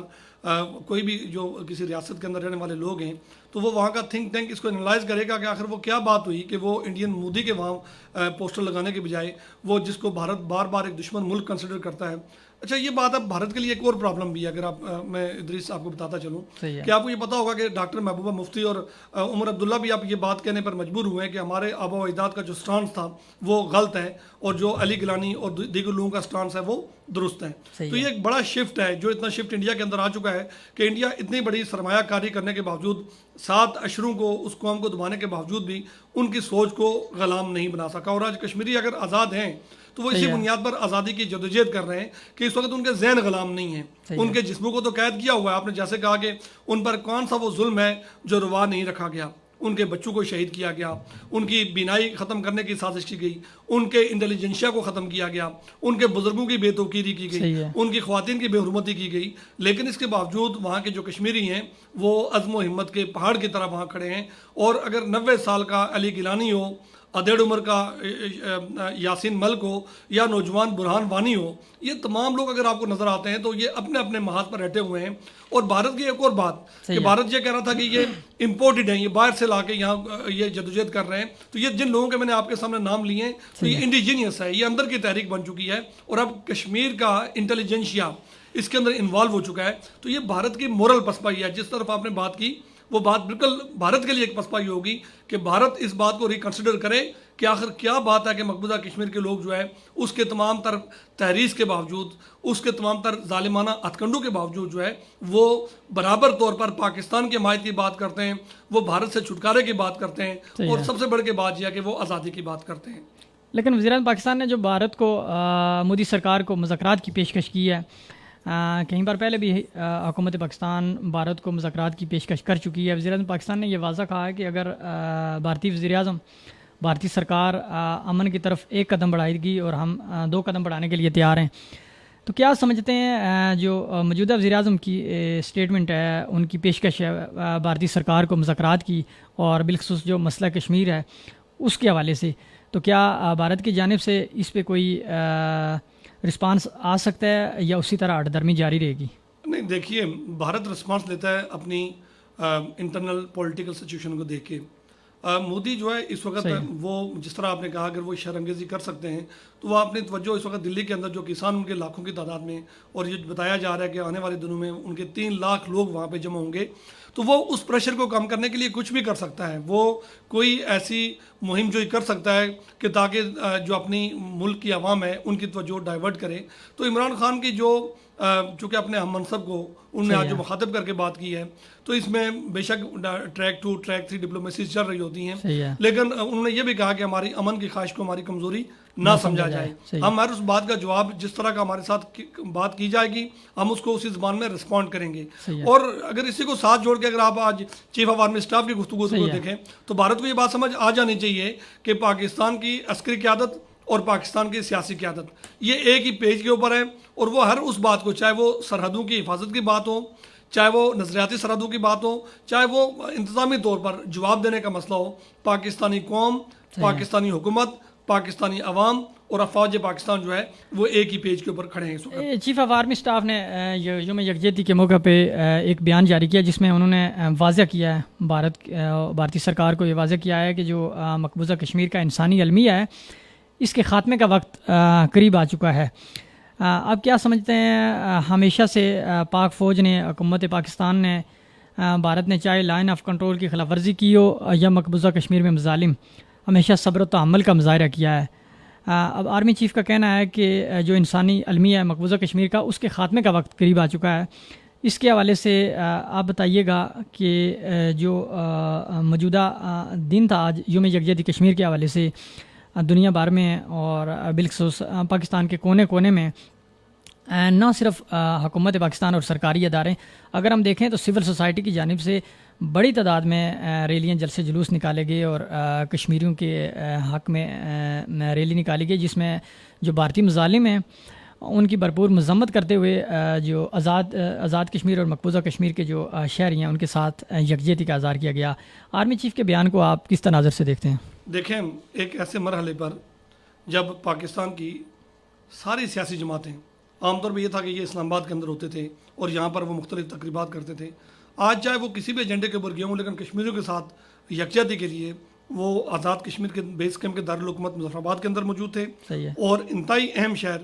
کوئی بھی جو کسی ریاست کے اندر رہنے والے لوگ ہیں تو وہ وہاں کا تھنک ٹینک اس کو انالائز کرے گا کہ آخر وہ کیا بات ہوئی کہ وہ انڈین مودی کے وہاں پوسٹر لگانے کے بجائے وہ جس کو بھارت بار بار ایک دشمن ملک کنسیڈر کرتا ہے، اچھا یہ بات اب بھارت کے لیے ایک اور پرابلم بھی ہے، اگر آپ میں ادریس آپ کو بتاتا چلوں صحیح ہے کہ آپ کو یہ پتا ہوگا کہ ڈاکٹر محبوبہ مفتی اور عمر عبداللہ بھی آپ یہ بات کہنے پر مجبور ہوئے ہیں کہ ہمارے آبا و اجداد کا جو سٹانس تھا وہ غلط ہے اور جو علی گیلانی اور دیگر لوگوں کا سٹانس ہے وہ درست ہے. تو یہ ایک بڑا شفٹ ہے، جو اتنا شفٹ انڈیا کے اندر آ چکا ہے کہ انڈیا اتنی بڑی سرمایہ کاری کرنے کے باوجود 7 اشروں کو اس قوم کو دبانے کے باوجود بھی ان کی سوچ کو غلام نہیں بنا سکا. اور آج کشمیری اگر آزاد ہیں تو وہ اسی بنیاد پر آزادی کی جدوجہد کر رہے ہیں کہ اس وقت ان کے ذہن غلام نہیں ہیں، ان کے جسموں کو تو قید کیا ہوا ہے. آپ نے جیسے کہا کہ ان پر کون سا وہ ظلم ہے جو روا نہیں رکھا گیا. ان کے بچوں کو شہید کیا گیا، ان کی بینائی ختم کرنے کی سازش کی گئی، ان کے انٹیلیجنشیا کو ختم کیا گیا، ان کے بزرگوں کی بے توقیری کی گئی، ان کی خواتین کی بے حرمتی کی گئی. لیکن اس کے باوجود وہاں کے جو کشمیری ہیں وہ عزم و ہمت کے پہاڑ کی طرح وہاں کھڑے ہیں. اور اگر 90 سال کا علی گیلانی ہو، ادھیڑ عمر کا یاسین ملک ہو یا نوجوان برہان وانی ہو، یہ تمام لوگ اگر آپ کو نظر آتے ہیں تو یہ اپنے اپنے محاذ پر رہتے ہوئے ہیں. اور بھارت کی ایک اور بات کہ بھارت یہ کہہ رہا تھا کہ یہ امپورٹڈ ہیں، یہ باہر سے لا کے یہاں یہ جدوجہد کر رہے ہیں. تو یہ جن لوگوں کے میں نے آپ کے سامنے نام لیے ہیں تو یہ انڈیجینیس ہے، یہ اندر کی تحریک بن چکی ہے اور اب کشمیر کا انٹیلیجنشیا اس کے اندر انوالو ہو چکا ہے. تو یہ بھارت کی مورل پسپائی ہے. جس طرف آپ نے بات کی وہ بات بالکل بھارت کے لیے ایک پسپائی ہوگی کہ بھارت اس بات کو ریکنسیڈر کرے کہ آخر کیا بات ہے کہ مقبوضہ کشمیر کے لوگ جو ہے اس کے تمام تر تحریش کے باوجود، اس کے تمام تر ظالمانہ ہتھ کنڈوں کے باوجود جو ہے وہ برابر طور پر پاکستان کی حمایت کی بات کرتے ہیں، وہ بھارت سے چھٹکارے کی بات کرتے ہیں اور سب سے بڑھ کے بات یہ ہے کہ وہ آزادی کی بات کرتے ہیں. لیکن وزیراعظم پاکستان نے جو بھارت کو مودی سرکار کو مذاکرات کی پیشکش کی ہے، کہیں بار پہلے بھی حکومت پاکستان بھارت کو مذاکرات کی پیشکش کر چکی ہے. وزیراعظم پاکستان نے یہ واضح کہا ہے کہ اگر بھارتی وزیراعظم، بھارتی سرکار امن کی طرف ایک قدم بڑھائے گی اور ہم 2 قدم بڑھانے کے لیے تیار ہیں. تو کیا سمجھتے ہیں جو موجودہ وزیراعظم کی اسٹیٹمنٹ ہے، ان کی پیشکش ہے بھارتی سرکار کو مذاکرات کی اور بالخصوص جو مسئلہ کشمیر ہے اس کے حوالے سے، تو کیا بھارت کی جانب سے اس پہ کوئی رسپانس آ سکتا ہے یا اسی طرح ہٹ درمی جاری رہے گی؟ نہیں، دیکھیے بھارت رسپانس لیتا ہے اپنی انٹرنل پولیٹیکل سچویشن کو دیکھ کے. مودی جو ہے اس وقت وہ جس طرح آپ نے کہا اگر وہ شر انگیزی کر سکتے ہیں تو وہ اپنی توجہ اس وقت دلی کے اندر جو کسان ان کے لاکھوں کی تعداد میں، اور یہ بتایا جا رہا ہے کہ آنے والے دنوں میں ان کے 3 لاکھ لوگ وہاں پہ جمع ہوں گے، تو وہ اس پریشر کو کم کرنے کے لیے کچھ بھی کر سکتا ہے. وہ کوئی ایسی مہم جو کر سکتا ہے کہ تاکہ جو اپنی ملک کی عوام ہے ان کی توجہ ڈائیورٹ کرے. تو عمران خان کی جو چونکہ اپنے ہم منصب کو انہوں نے آج جو مخاطب کر کے بات کی ہے تو اس میں بے شک ٹریک 2 ٹریک 3 ڈپلومیسی چل رہی ہوتی ہیں، لیکن انہوں نے یہ بھی کہا کہ ہماری امن کی خواہش کو ہماری کمزوری نہ سمجھا جائے. ہم ہر اس بات کا جواب جس طرح کا ہمارے ساتھ بات کی جائے گی ہم اس کو اسی زبان میں رسپونڈ کریں گے. اور اگر اسی کو ساتھ جوڑ کے اگر آپ آج چیف آف آرمی اسٹاف کی گفتگو کو دیکھیں تو بھارت کو یہ بات سمجھ آ جانی چاہیے کہ پاکستان کی عسکری قیادت اور پاکستان کی سیاسی قیادت یہ ایک ہی پیج کے اوپر ہے، اور وہ ہر اس بات کو، چاہے وہ سرحدوں کی حفاظت کی بات ہو، چاہے وہ نظریاتی سرحدوں کی بات ہو، چاہے وہ انتظامی طور پر جواب دینے کا مسئلہ ہو، پاکستانی قوم، پاکستانی حکومت، پاکستانی عوام اور افواج پاکستان جو ہے وہ ایک ہی پیج کے اوپر کھڑے ہیں اس وقت. چیف آف آرمی اسٹاف نے یوم یکجہتی کے موقع پہ ایک بیان جاری کیا جس میں انہوں نے واضح کیا ہے، بھارتی سرکار کو یہ واضح کیا ہے کہ جو مقبوضہ کشمیر کا انسانی المیہ ہے اس کے خاتمے کا وقت قریب آ چکا ہے. اب کیا سمجھتے ہیں، ہمیشہ سے پاک فوج نے، حکومت پاکستان نے، بھارت نے چاہے لائن آف کنٹرول کی خلاف ورزی کی ہو یا مقبوضہ کشمیر میں مظالم، ہمیشہ صبر و تحمل کا مظاہرہ کیا ہے. اب آرمی چیف کا کہنا ہے کہ جو انسانی المیہ ہے مقبوضہ کشمیر کا اس کے خاتمے کا وقت قریب آ چکا ہے. اس کے حوالے سے آپ بتائیے گا کہ جو موجودہ دن تھا آج یوم یکجہتی کشمیر کے حوالے سے دنیا بھر میں اور بالخصوص پاکستان کے کونے کونے میں نہ صرف حکومت پاکستان اور سرکاری ادارے، اگر ہم دیکھیں تو سول سوسائٹی کی جانب سے بڑی تعداد میں ریلیاں، جلسے جلوس نکالے گئے اور کشمیریوں کے حق میں ریلی نکالی گئی جس میں جو بھارتی مظالم ہیں ان کی بھرپور مذمت کرتے ہوئے جو آزاد کشمیر اور مقبوضہ کشمیر کے جو شہری ہیں ان کے ساتھ یکجہتی کا اظہار کیا گیا. آرمی چیف کے بیان کو آپ کس تناظر سے دیکھتے ہیں؟ دیکھیں، ایک ایسے مرحلے پر جب پاکستان کی ساری سیاسی جماعتیں، عام طور پہ یہ تھا کہ یہ اسلام آباد کے اندر ہوتے تھے اور یہاں پر وہ مختلف تقریبات کرتے تھے، آج چاہے وہ کسی بھی ایجنڈے کے اوپر گئے ہوں لیکن کشمیریوں کے ساتھ یکجہتی کے لیے وہ آزاد کشمیر کے بیس کیمپ کے دارالحکومت مظفر آباد کے اندر موجود تھے. اور انتہائی اہم شہر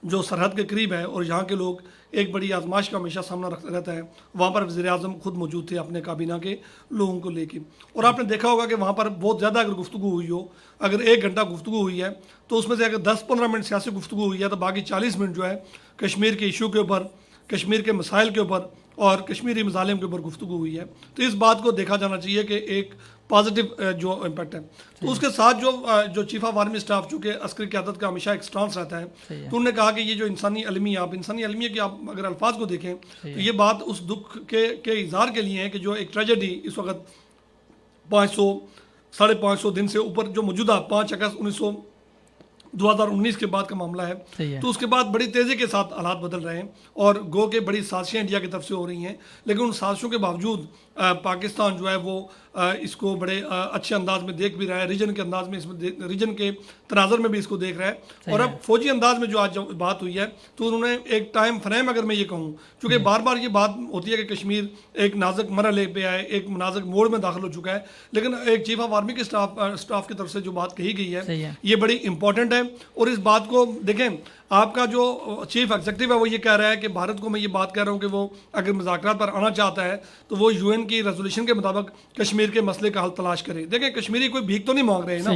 جو سرحد کے قریب ہے اور یہاں کے لوگ ایک بڑی آزمائش کا ہمیشہ سامنا رہتا ہے. وہاں پر وزیر اعظم خود موجود تھے اپنے کابینہ کے لوگوں کو لے کے, اور آپ نے دیکھا ہوگا کہ وہاں پر بہت زیادہ اگر گفتگو ہوئی ہو, اگر 1 گھنٹہ گفتگو ہوئی ہے تو اس میں سے اگر 10-15 منٹ سیاسی گفتگو ہوئی ہے تو باقی 40 منٹ جو ہے کشمیر کے ایشو کے اوپر, کشمیر کے مسائل کے اوپر اور کشمیری مظالم کے اوپر گفتگو ہوئی ہے. تو اس بات کو دیکھا جانا چاہیے کہ ایک پازیٹیو جو امپیکٹ ہے. تو اس کے ساتھ جو چیف آف آرمی اسٹاف چونکہ عسکری قیادت کا ہمیشہ ایک سٹانس رہتا ہے, تو انہوں نے کہا کہ یہ جو انسانی المیہ, آپ انسانی المیہ کے آپ اگر الفاظ کو دیکھیں تو یہ بات اس دکھ کے اظہار کے لیے ہے کہ جو ایک ٹریجڈی اس وقت 500-550 دن سے اوپر جو موجودہ 5 اگست 2019 کے بعد کا معاملہ ہے, تو اس کے بعد بڑی تیزی کے ساتھ حالات بدل رہے ہیں اور گو کہ بڑی سازشیں انڈیا کی طرف سے ہو رہی ہیں, لیکن ان سازشوں کے باوجود پاکستان جو ہے وہ اس کو بڑے اچھے انداز میں دیکھ بھی رہا ہے, ریجن کے انداز میں, ریجن کے تناظر میں بھی اس کو دیکھ رہا ہے. اور اب فوجی انداز میں جو آج بات ہوئی ہے تو انہوں نے ایک ٹائم فریم, اگر میں یہ کہوں, چونکہ بار بار یہ بات ہوتی ہے کہ کشمیر ایک نازک مرحلے پہ آئے, ایک نازک موڑ میں داخل ہو چکا ہے, لیکن ایک چیف آف آرمی کے اسٹاف کی طرف سے جو بات کہی گئی ہے یہ بڑی امپورٹنٹ ہے. اور اس بات کو دیکھیں, آپ کا جو چیف ایگزیکٹو ہے وہ یہ کہہ رہا ہے کہ بھارت کو میں یہ بات کہہ رہا ہوں کہ وہ اگر مذاکرات پر آنا چاہتا ہے تو وہ UN کی ریزولوشن کے مطابق کشمیر کے مسئلے کا حل تلاش کرے. دیکھیں کشمیری کوئی بھیک تو نہیں مانگ رہے نا,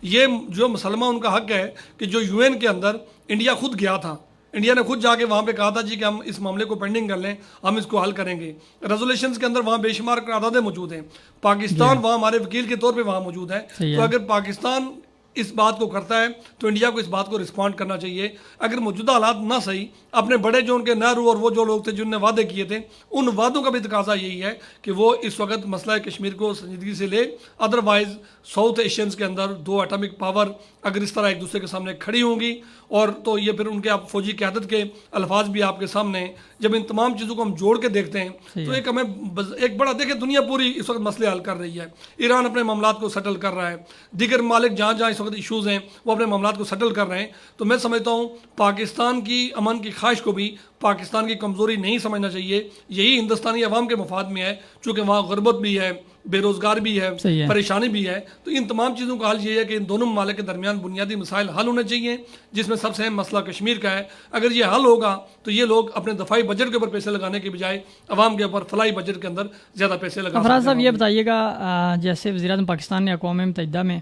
یہ جو مسلمہ ان کا حق ہے کہ جو UN کے اندر انڈیا خود گیا تھا, انڈیا نے خود جا کے وہاں پہ کہا تھا جی کہ ہم اس معاملے کو پینڈنگ کر لیں, ہم اس کو حل کریں گے. ریزولوشنز کے اندر وہاں بے شمار قراردادیں موجود ہیں, پاکستان وہاں ہمارے وکیل کے طور پہ وہاں موجود ہے. تو اگر پاکستان اس بات کو کرتا ہے تو انڈیا کو اس بات کو رسپونڈ کرنا چاہیے. اگر موجودہ حالات نہ صحیح, اپنے بڑے جو ان کے نہرو اور وہ جو لوگ تھے جنہوں نے وعدے کیے تھے, ان وعدوں کا بھی تقاضا یہی ہے کہ وہ اس وقت مسئلہ کشمیر کو سنجیدگی سے لے. ادروائز ساؤتھ ایشینز کے اندر 2 ایٹمک پاور اگر اس طرح ایک دوسرے کے سامنے کھڑی ہوں گی, اور تو یہ پھر ان کے آپ فوجی قیادت کے الفاظ بھی آپ کے سامنے, جب ان تمام چیزوں کو ہم جوڑ کے دیکھتے ہیں تو ایک ہمیں ایک بڑا, دیکھیں دنیا پوری اس وقت مسئلے حل کر رہی ہے, ایران اپنے معاملات کو سیٹل کر رہا ہے, دیگر ممالک جہاں جہاں اس وقت ایشوز ہیں وہ اپنے معاملات کو سیٹل کر رہے ہیں. تو میں سمجھتا ہوں پاکستان کی امن کی خواہش کو بھی پاکستان کی کمزوری نہیں سمجھنا چاہیے. یہی ہندوستانی عوام کے مفاد میں ہے, چونکہ وہاں غربت بھی ہے, بے روزگار بھی ہے, پریشانی بھی ہے. تو ان تمام چیزوں کا حل یہ ہے کہ ان دونوں ممالک کے درمیان بنیادی مسائل حل ہونے چاہیے, جس میں سب سے اہم مسئلہ کشمیر کا ہے. اگر یہ حل ہوگا تو یہ لوگ اپنے دفاعی بجٹ کے اوپر پیسے لگانے کے بجائے عوام کے اوپر فلاحی بجٹ کے اندر زیادہ پیسے لگا. افراز صاحب یہ بتائیے گا, جیسے وزیر اعظم پاکستان نے اقوام متحدہ میں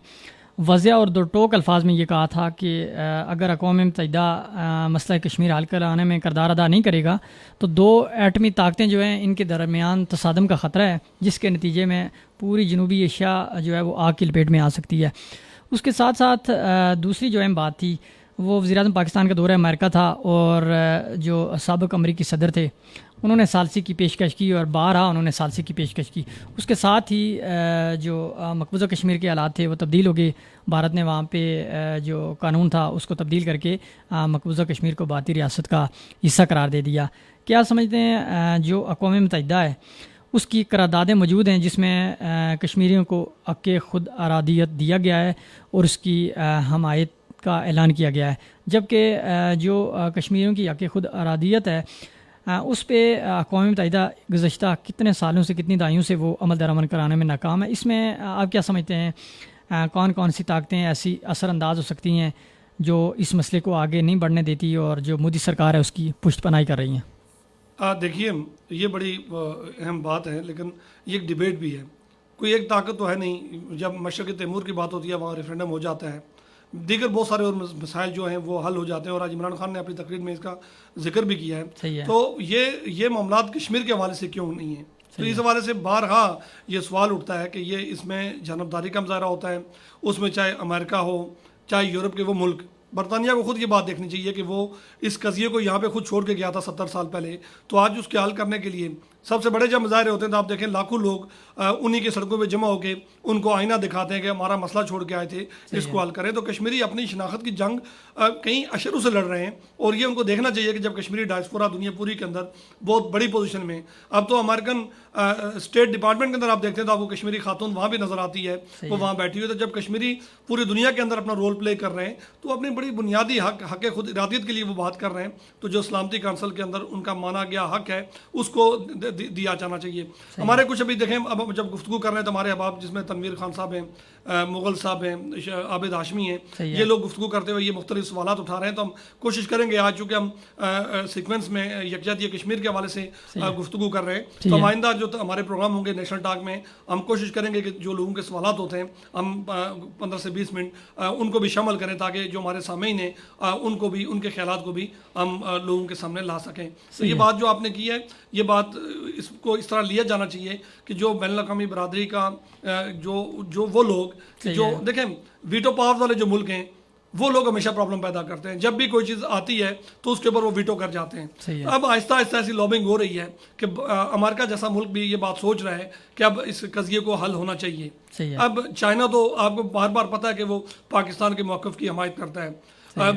واضح اور 2 ٹوک الفاظ میں یہ کہا تھا کہ اگر اقوام متحدہ مسئلہ کشمیر حل کرانے میں کردار ادا نہیں کرے گا تو 2 ایٹمی طاقتیں جو ہیں ان کے درمیان تصادم کا خطرہ ہے, جس کے نتیجے میں پوری جنوبی ایشیا جو ہے وہ آگ کی لپیٹ میں آ سکتی ہے. اس کے ساتھ ساتھ دوسری جو اہم بات تھی وہ وزیر اعظم پاکستان کا دورہ امریکہ تھا, اور جو سابق امریکی صدر تھے انہوں نے ثالثی کی پیشکش کی, اور بارہا انہوں نے ثالثی کی پیشکش کی. اس کے ساتھ ہی جو مقبوضہ کشمیر کے حالات تھے وہ تبدیل ہو گئے. بھارت نے وہاں پہ جو قانون تھا اس کو تبدیل کر کے مقبوضہ کشمیر کو بھارتی ریاست کا حصہ قرار دے دیا. کیا سمجھتے ہیں جو اقوام متحدہ ہے اس کی قراردادیں موجود ہیں جس میں کشمیریوں کو حق خود ارادیت دیا گیا ہے اور اس کی حمایت کا اعلان کیا گیا ہے, جبکہ جو کشمیریوں کی حق خود ارادیت ہے اس پہ اقوام متحدہ گزشتہ کتنے سالوں سے, کتنی دہائیوں سے وہ عمل درآمد کرانے میں ناکام ہے. اس میں آپ کیا سمجھتے ہیں کون کون سی طاقتیں ایسی اثر انداز ہو سکتی ہیں جو اس مسئلے کو آگے نہیں بڑھنے دیتی اور جو مودی سرکار ہے اس کی پشت پناہی کر رہی ہیں؟ دیکھیے یہ بڑی اہم بات ہے, لیکن یہ ایک ڈیبیٹ بھی ہے. کوئی ایک طاقت تو ہے نہیں. جب مشرق تیمور کی بات ہوتی ہے وہاں ریفرینڈم ہو جاتا ہے, دیگر بہت سارے اور مسائل جو ہیں وہ حل ہو جاتے ہیں, اور آج عمران خان نے اپنی تقریر میں اس کا ذکر بھی کیا ہے. تو یہ معاملات کشمیر کے حوالے سے کیوں نہیں ہیں؟ تو اس حوالے سے بارہا یہ سوال اٹھتا ہے کہ یہ اس میں جانبداری کا مظاہرہ ہوتا ہے. اس میں چاہے امریکہ ہو, چاہے یورپ کے وہ ملک, برطانیہ کو خود یہ بات دیکھنی چاہیے کہ وہ اس قضیے کو یہاں پہ خود چھوڑ کے گیا تھا 70 سال پہلے. تو آج اس کے حل کرنے کے لیے سب سے بڑے جب مظاہرے ہوتے ہیں تو آپ دیکھیں لاکھوں لوگ انہی کے سڑکوں پہ جمع ہو کے ان کو آئینہ دکھاتے ہیں کہ ہمارا مسئلہ چھوڑ کے آئے تھے, اس کو حل کریں. تو کشمیری اپنی شناخت کی جنگ کئی اشروں سے لڑ رہے ہیں, اور یہ ان کو دیکھنا چاہیے کہ جب کشمیری ڈائسپورا دنیا پوری کے اندر بہت بڑی پوزیشن میں, اب تو امریکن اسٹیٹ ڈپارٹمنٹ کے اندر آپ دیکھتے ہیں تو آپ کو کشمیری خاتون وہاں بھی نظر آتی ہے, وہ وہاں بیٹھی ہوئی. تو جب کشمیری پوری دنیا کے اندر اپنا رول پلے کر رہے ہیں تو اپنی بڑی بنیادی حق خود ارادیت کے لیے وہ بات کر رہے ہیں. تو جو سلامتی کونسل کے اندر ان کا مانا گیا حق ہے اس کو دیا جانا چاہیے. ہمارے کچھ ابھی دیکھیں اب جب گفتگو کر رہے ہیں تو ہمارے احباب جس میں تنویر خان صاحب ہیں, مغل صاحب ہیں, عابد ہاشمی ہیں, یہ لوگ گفتگو کرتے ہوئے یہ مختلف سوالات اٹھا رہے ہیں. تو ہم کوشش کریں گے آج چونکہ ہم سیکوینس میں یکجہتی کشمیر کے حوالے سے گفتگو کر رہے ہیں, تو ہم آئندہ جو ہمارے پروگرام ہوں گے نیشنل ٹاک میں ہم کوشش کریں گے کہ جو لوگوں کے سوالات ہوتے ہیں ہم 15 سے 20 منٹ ان کو بھی شامل کریں تاکہ جو ہمارے سامعین ہیں ان کو بھی, ان کے خیالات کو بھی ہم لوگوں کے سامنے لا سکیں. تو یہ بات جو آپ نے کی ہے, یہ بات اس کو اس طرح لیا جانا چاہیے کہ جو بین الاقوامی برادری کا جو وہ لوگ جو دیکھیں ویٹو پاور والے جو ملک ہیں وہ لوگ ہمیشہ پرابلم پیدا کرتے ہیں. جب بھی کوئی چیز آتی ہے تو اس کے اوپر وہ ویٹو کر جاتے ہیں. اب آہستہ آہستہ ایسی لابنگ ہو رہی ہے کہ امریکہ جیسا ملک بھی یہ بات سوچ رہا ہے کہ اب اس قضیے کو حل ہونا چاہیے. اب چائنا تو آپ کو بار بار پتہ ہے کہ وہ پاکستان کے موقف کی حمایت کرتا ہے.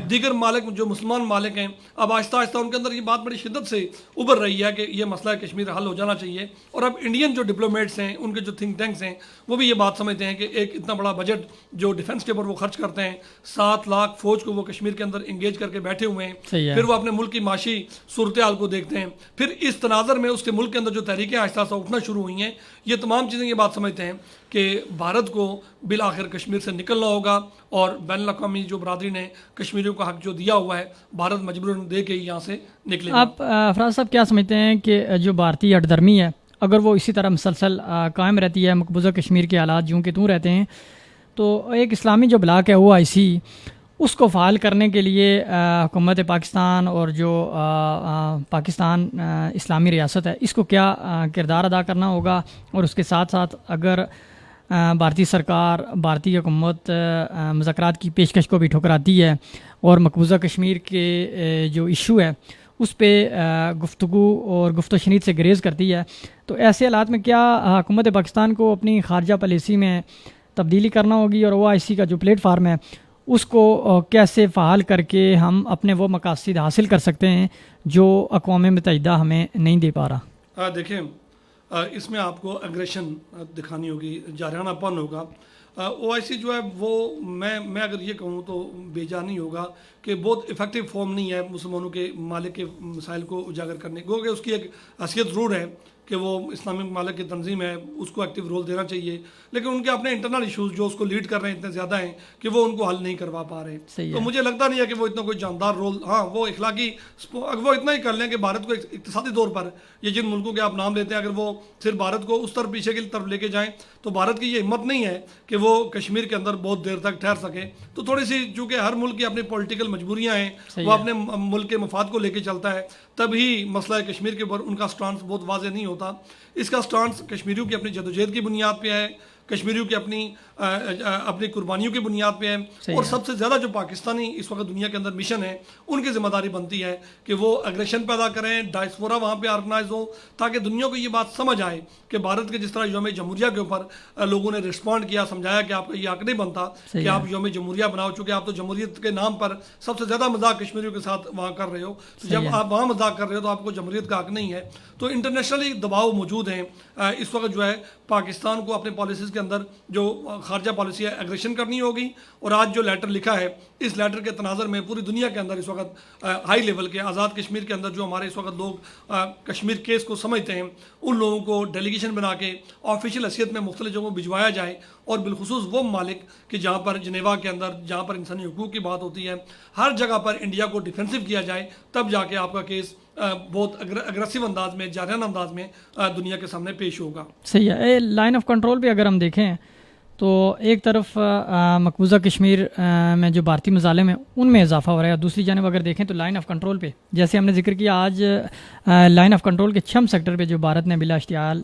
دیگر مالک جو مسلمان مالک ہیں اب آہستہ آہستہ ان کے اندر یہ بات بڑی شدت سے ابھر رہی ہے کہ یہ مسئلہ کشمیر حل ہو جانا چاہیے. اور اب انڈین جو ڈپلومیٹس ہیں, ان کے جو تھنک ٹینکس ہیں, وہ بھی یہ بات سمجھتے ہیں کہ ایک اتنا بڑا بجٹ جو ڈیفنس کے اوپر وہ خرچ کرتے ہیں, 7 لاکھ فوج کو وہ کشمیر کے اندر انگیج کر کے بیٹھے ہوئے ہیں, پھر وہ اپنے ملک کی معاشی صورتحال کو دیکھتے ہیں, پھر اس تناظر میں اس کے ملک کے اندر جو تحریکیں آہستہ آہستہ اٹھنا شروع ہوئی ہیں, یہ تمام چیزیں یہ بات سمجھتے ہیں کہ بھارت کو بالآخر کشمیر سے نکلنا ہوگا اور بین الاقوامی جو برادری نے کشمیریوں کا حق جو دیا ہوا ہے بھارت مجبوراً دے کے ہی یہاں سے نکلے. آپ افراز صاحب کیا سمجھتے ہیں کہ جو بھارتی ہٹ درمی ہے اگر وہ اسی طرح مسلسل قائم رہتی ہے, مقبوضہ کشمیر کے حالات جوں کہ توں رہتے ہیں, تو ایک اسلامی جو بلاک ہے OIC اس کو فعال کرنے کے لیے حکومت پاکستان اور جو پاکستان اسلامی ریاست ہے اس کو کیا کردار ادا کرنا ہوگا؟ اور اس کے ساتھ ساتھ اگر بھارتی سرکار, بھارتی حکومت مذاکرات کی پیشکش کو بھی ٹھکراتی ہے اور مقبوضہ کشمیر کے جو ایشو ہے اس پہ گفتگو اور گفت و شنید سے گریز کرتی ہے, تو ایسے حالات میں کیا حکومت پاکستان کو اپنی خارجہ پالیسی میں تبدیلی کرنا ہوگی اور OIC کا جو پلیٹ فارم ہے اس کو کیسے فعال کر کے ہم اپنے وہ مقاصد حاصل کر سکتے ہیں جو اقوام متحدہ ہمیں نہیں دے پا رہا؟ دیکھیں اس میں آپ کو اگریشن دکھانی ہوگی, جارحانہ پن ہوگا. OIC جو ہے وہ میں اگر یہ کہوں تو بے جا نہیں ہوگا کہ بہت افیکٹو فارم نہیں ہے مسلمانوں کے ممالک کے مسائل کو اجاگر کرنے کو, کہ اس کی ایک حیثیت ضرور ہے کہ وہ اسلامی ممالک کی تنظیم ہے, اس کو ایکٹیو رول دینا چاہیے, لیکن ان کے اپنے انٹرنل ایشوز جو اس کو لیڈ کر رہے ہیں اتنے زیادہ ہیں کہ وہ ان کو حل نہیں کروا پا رہے. تو مجھے لگتا نہیں ہے کہ وہ اتنا کوئی جاندار رول, ہاں وہ اخلاقی وہ اتنا ہی کر لیں کہ بھارت کو اقتصادی طور پر یہ جن ملکوں کے آپ نام لیتے ہیں اگر وہ صرف بھارت کو اس طرف پیچھے کی طرف لے کے جائیں تو بھارت کی یہ ہمت نہیں ہے کہ وہ کشمیر کے اندر بہت دیر تک ٹھہر سکے. تو تھوڑی سی چونکہ ہر ملک کی اپنی پولیٹیکل مجبوریاں ہیں, وہ اپنے ملک کے مفاد کو لے کے چلتا ہے, تبھی مسئلہ کشمیر کے اوپر ان کا سٹانس بہت واضح نہیں ہوتا. اس کا سٹانس کشمیریوں کی اپنی جدوجہد کی بنیاد پہ ہے, کشمیریوں کی اپنی قربانیوں کی بنیاد پہ ہے, اور سب سے زیادہ جو پاکستانی اس وقت دنیا کے اندر مشن ہے ان کی ذمہ داری بنتی ہے کہ وہ اگریشن پیدا کریں, ڈائسپورا وہاں پہ آرگنائز ہو تاکہ دنیا کو یہ بات سمجھ آئے کہ بھارت کے جس طرح یوم جمہوریہ کے اوپر لوگوں نے رسپونڈ کیا, سمجھایا کہ آپ کا یہ حق نہیں بنتا کہ آپ یوم جمہوریہ بناؤ, چونکہ آپ تو جمہوریت کے نام پر سب سے زیادہ مذاق کشمیریوں کے ساتھ وہاں کر رہے ہو, تو جب آپ وہاں مذاق کر رہے ہو تو آپ کو جمہوریت کا حق نہیں ہے. تو انٹرنیشنلی دباؤ موجود ہیں اس وقت جو ہے پاکستان کو اپنے پالیسیز کے اندر جو خارجہ پالیسی ہے ایگریشن کرنی ہوگی. اور آج جو لیٹر لکھا ہے اس لیٹر کے تناظر میں پوری دنیا کے اندر اس وقت ہائی لیول کے آزاد کشمیر کے اندر جو ہمارے اس وقت لوگ کشمیر کیس کو سمجھتے ہیں ان لوگوں کو ڈیلیگیشن بنا کے آفیشیل حیثیت میں مختلف جگہوں بھجوایا جائے, اور بالخصوص وہ ممالک کہ جہاں پر جنیوا کے اندر جہاں پر انسانی حقوق کی بات ہوتی ہے ہر جگہ پر انڈیا کو ڈیفینسو کیا جائے, تب جا کے آپ کا کیس بہت اگریسو انداز میں, جارحانہ انداز میں دنیا کے سامنے پیش ہوگا. صحیح ہے. لائن آف کنٹرول پہ اگر ہم دیکھیں تو ایک طرف مقبوضہ کشمیر میں جو بھارتی مظالم ہیں ان میں اضافہ ہو رہا ہے, دوسری جانب اگر دیکھیں تو لائن آف کنٹرول پہ جیسے ہم نے ذکر کیا آج لائن آف کنٹرول کے 6 سیکٹر پہ جو بھارت نے بلا اشتعال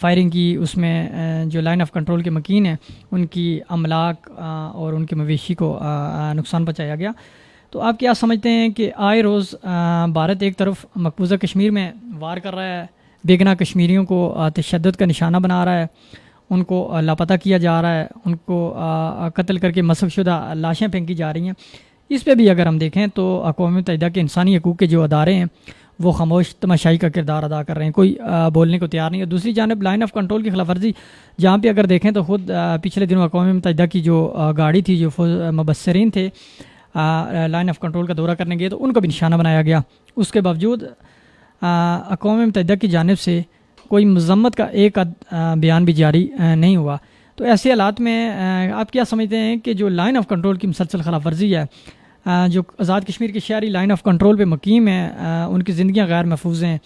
فائرنگ کی, اس میں جو لائن آف کنٹرول کے مکین ہیں ان کی املاک اور ان کے مویشی کو نقصان پہنچایا گیا. تو آپ کیا سمجھتے ہیں کہ آئے روز بھارت ایک طرف مقبوضہ کشمیر میں وار کر رہا ہے, بے گناہ کشمیریوں کو تشدد کا نشانہ بنا رہا ہے, ان کو لاپتہ کیا جا رہا ہے, ان کو قتل کر کے مسخ شدہ لاشیں پھینکی جا رہی ہیں, اس پہ بھی اگر ہم دیکھیں تو اقوام متحدہ کے انسانی حقوق کے جو ادارے ہیں وہ خاموش تماشائی کا کردار ادا کر رہے ہیں, کوئی بولنے کو تیار نہیں ہے. دوسری جانب لائن آف کنٹرول کی خلاف ورزی جہاں پہ اگر دیکھیں تو خود پچھلے دنوں اقوام متحدہ کی جو گاڑی تھی جو مبصرین تھے لائن آف کنٹرول کا دورہ کرنے گئے تو ان کو بھی نشانہ بنایا گیا. اس کے باوجود اقوام متحدہ کی جانب سے کوئی مذمت کا ایک بیان بھی جاری نہیں ہوا. تو ایسے حالات میں آپ کیا سمجھتے ہیں کہ جو لائن آف کنٹرول کی مسلسل خلاف ورزی ہے, جو آزاد کشمیر کے شہری لائن آف کنٹرول پہ مقیم ہیں, ان کی زندگیاں غیر محفوظ ہیں,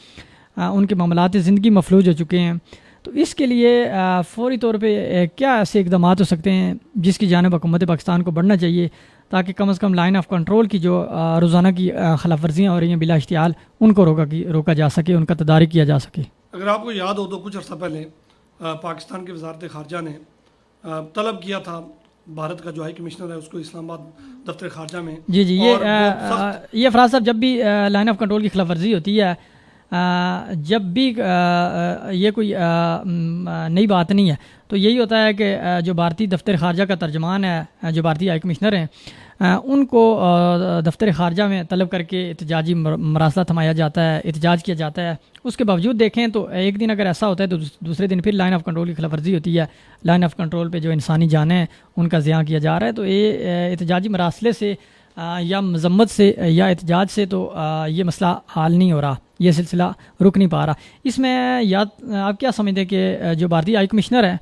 ان کے معاملات زندگی مفلوج ہو چکے ہیں, تو اس کے لیے فوری طور پہ کیا ایسے اقدامات ہو سکتے ہیں جس کی جانب حکومت پاکستان کو بڑھنا چاہیے تاکہ کم از کم لائن آف کنٹرول کی جو روزانہ کی خلاف ورزیاں ہو رہی ہیں بلا اشتعال, ان کو روکا جا سکے, ان کا تدارک کیا جا سکے؟ اگر آپ کو یاد ہو تو کچھ عرصہ پہلے پاکستان کی وزارت خارجہ نے طلب کیا تھا بھارت کا جو ہائی کمشنر ہے اس کو اسلام آباد دفتر خارجہ میں. جی یہ افراز صاحب, جب بھی لائن آف کنٹرول کی خلاف ورزی ہوتی ہے, جب بھی یہ کوئی نئی بات نہیں ہے, تو یہی ہوتا ہے کہ جو بھارتی دفتر خارجہ کا ترجمان ہے, جو بھارتی ہائی کمشنر ہیں, ان کو دفتر خارجہ میں طلب کر کے احتجاجی مراسلہ تھمایا جاتا ہے, احتجاج کیا جاتا ہے. اس کے باوجود دیکھیں تو ایک دن اگر ایسا ہوتا ہے تو دوسرے دن پھر لائن آف کنٹرول کی خلاف ورزی ہوتی ہے. لائن آف کنٹرول پہ جو انسانی جانیں ہیں ان کا زیاں کیا جا رہا ہے. تو یہ احتجاجی مراسلے سے یا مذمت سے یا احتجاج سے تو یہ مسئلہ حل نہیں ہو رہا, یہ سلسلہ رک نہیں پا رہا. اس میں آپ کیا سمجھتے ہیں کہ جو بھارتی ہائی کمشنر ہے,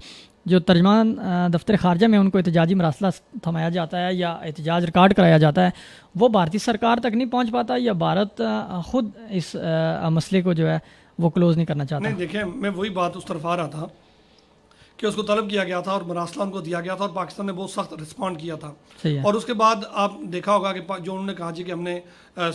جو ترجمان دفتر خارجہ میں ان کو احتجاجی مراسلہ تھمایا جاتا ہے یا احتجاج ریکارڈ کرایا جاتا ہے, وہ بھارتی سرکار تک نہیں پہنچ پاتا, یا بھارت خود اس مسئلے کو جو ہے وہ کلوز نہیں کرنا چاہتا؟ نہیں, دیکھیں میں وہی بات اس طرف آ رہا تھا کہ اس کو طلب کیا گیا تھا اور مراسلہ ان کو دیا گیا تھا اور پاکستان نے بہت سخت رسپونڈ کیا تھا. اور اس کے بعد آپ دیکھا ہوگا کہ جو انہوں نے کہا جی کہ ہم نے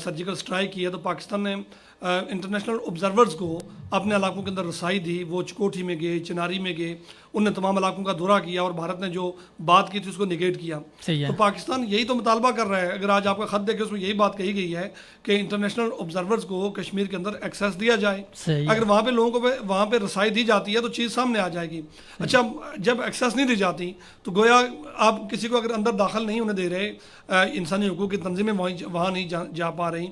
سرجیکل اسٹرائک کی ہے, تو پاکستان نے انٹرنیشنل آبزرورز کو اپنے علاقوں کے اندر رسائی دی. وہ چکوٹھی میں گئے, چناری میں گئے, ان نے تمام علاقوں کا دورہ کیا اور بھارت نے جو بات کی تھی اس کو نگیٹ کیا. تو پاکستان یہی تو مطالبہ کر رہا ہے. اگر آج آپ کا خط دیکھیں اس میں یہی بات کہی گئی ہے کہ انٹرنیشنل آبزرورز کو کشمیر کے اندر ایکسیس دیا جائے. اگر وہاں پہ لوگوں کو وہاں پہ رسائی دی جاتی ہے تو چیز سامنے آ جائے گی. اچھا, جب ایکسیس نہیں دی جاتی تو گویا آپ کسی کو اگر اندر داخل نہیں ہونے دے رہے, انسانی حقوق کی تنظیمیں وہاں نہیں جا پا رہی,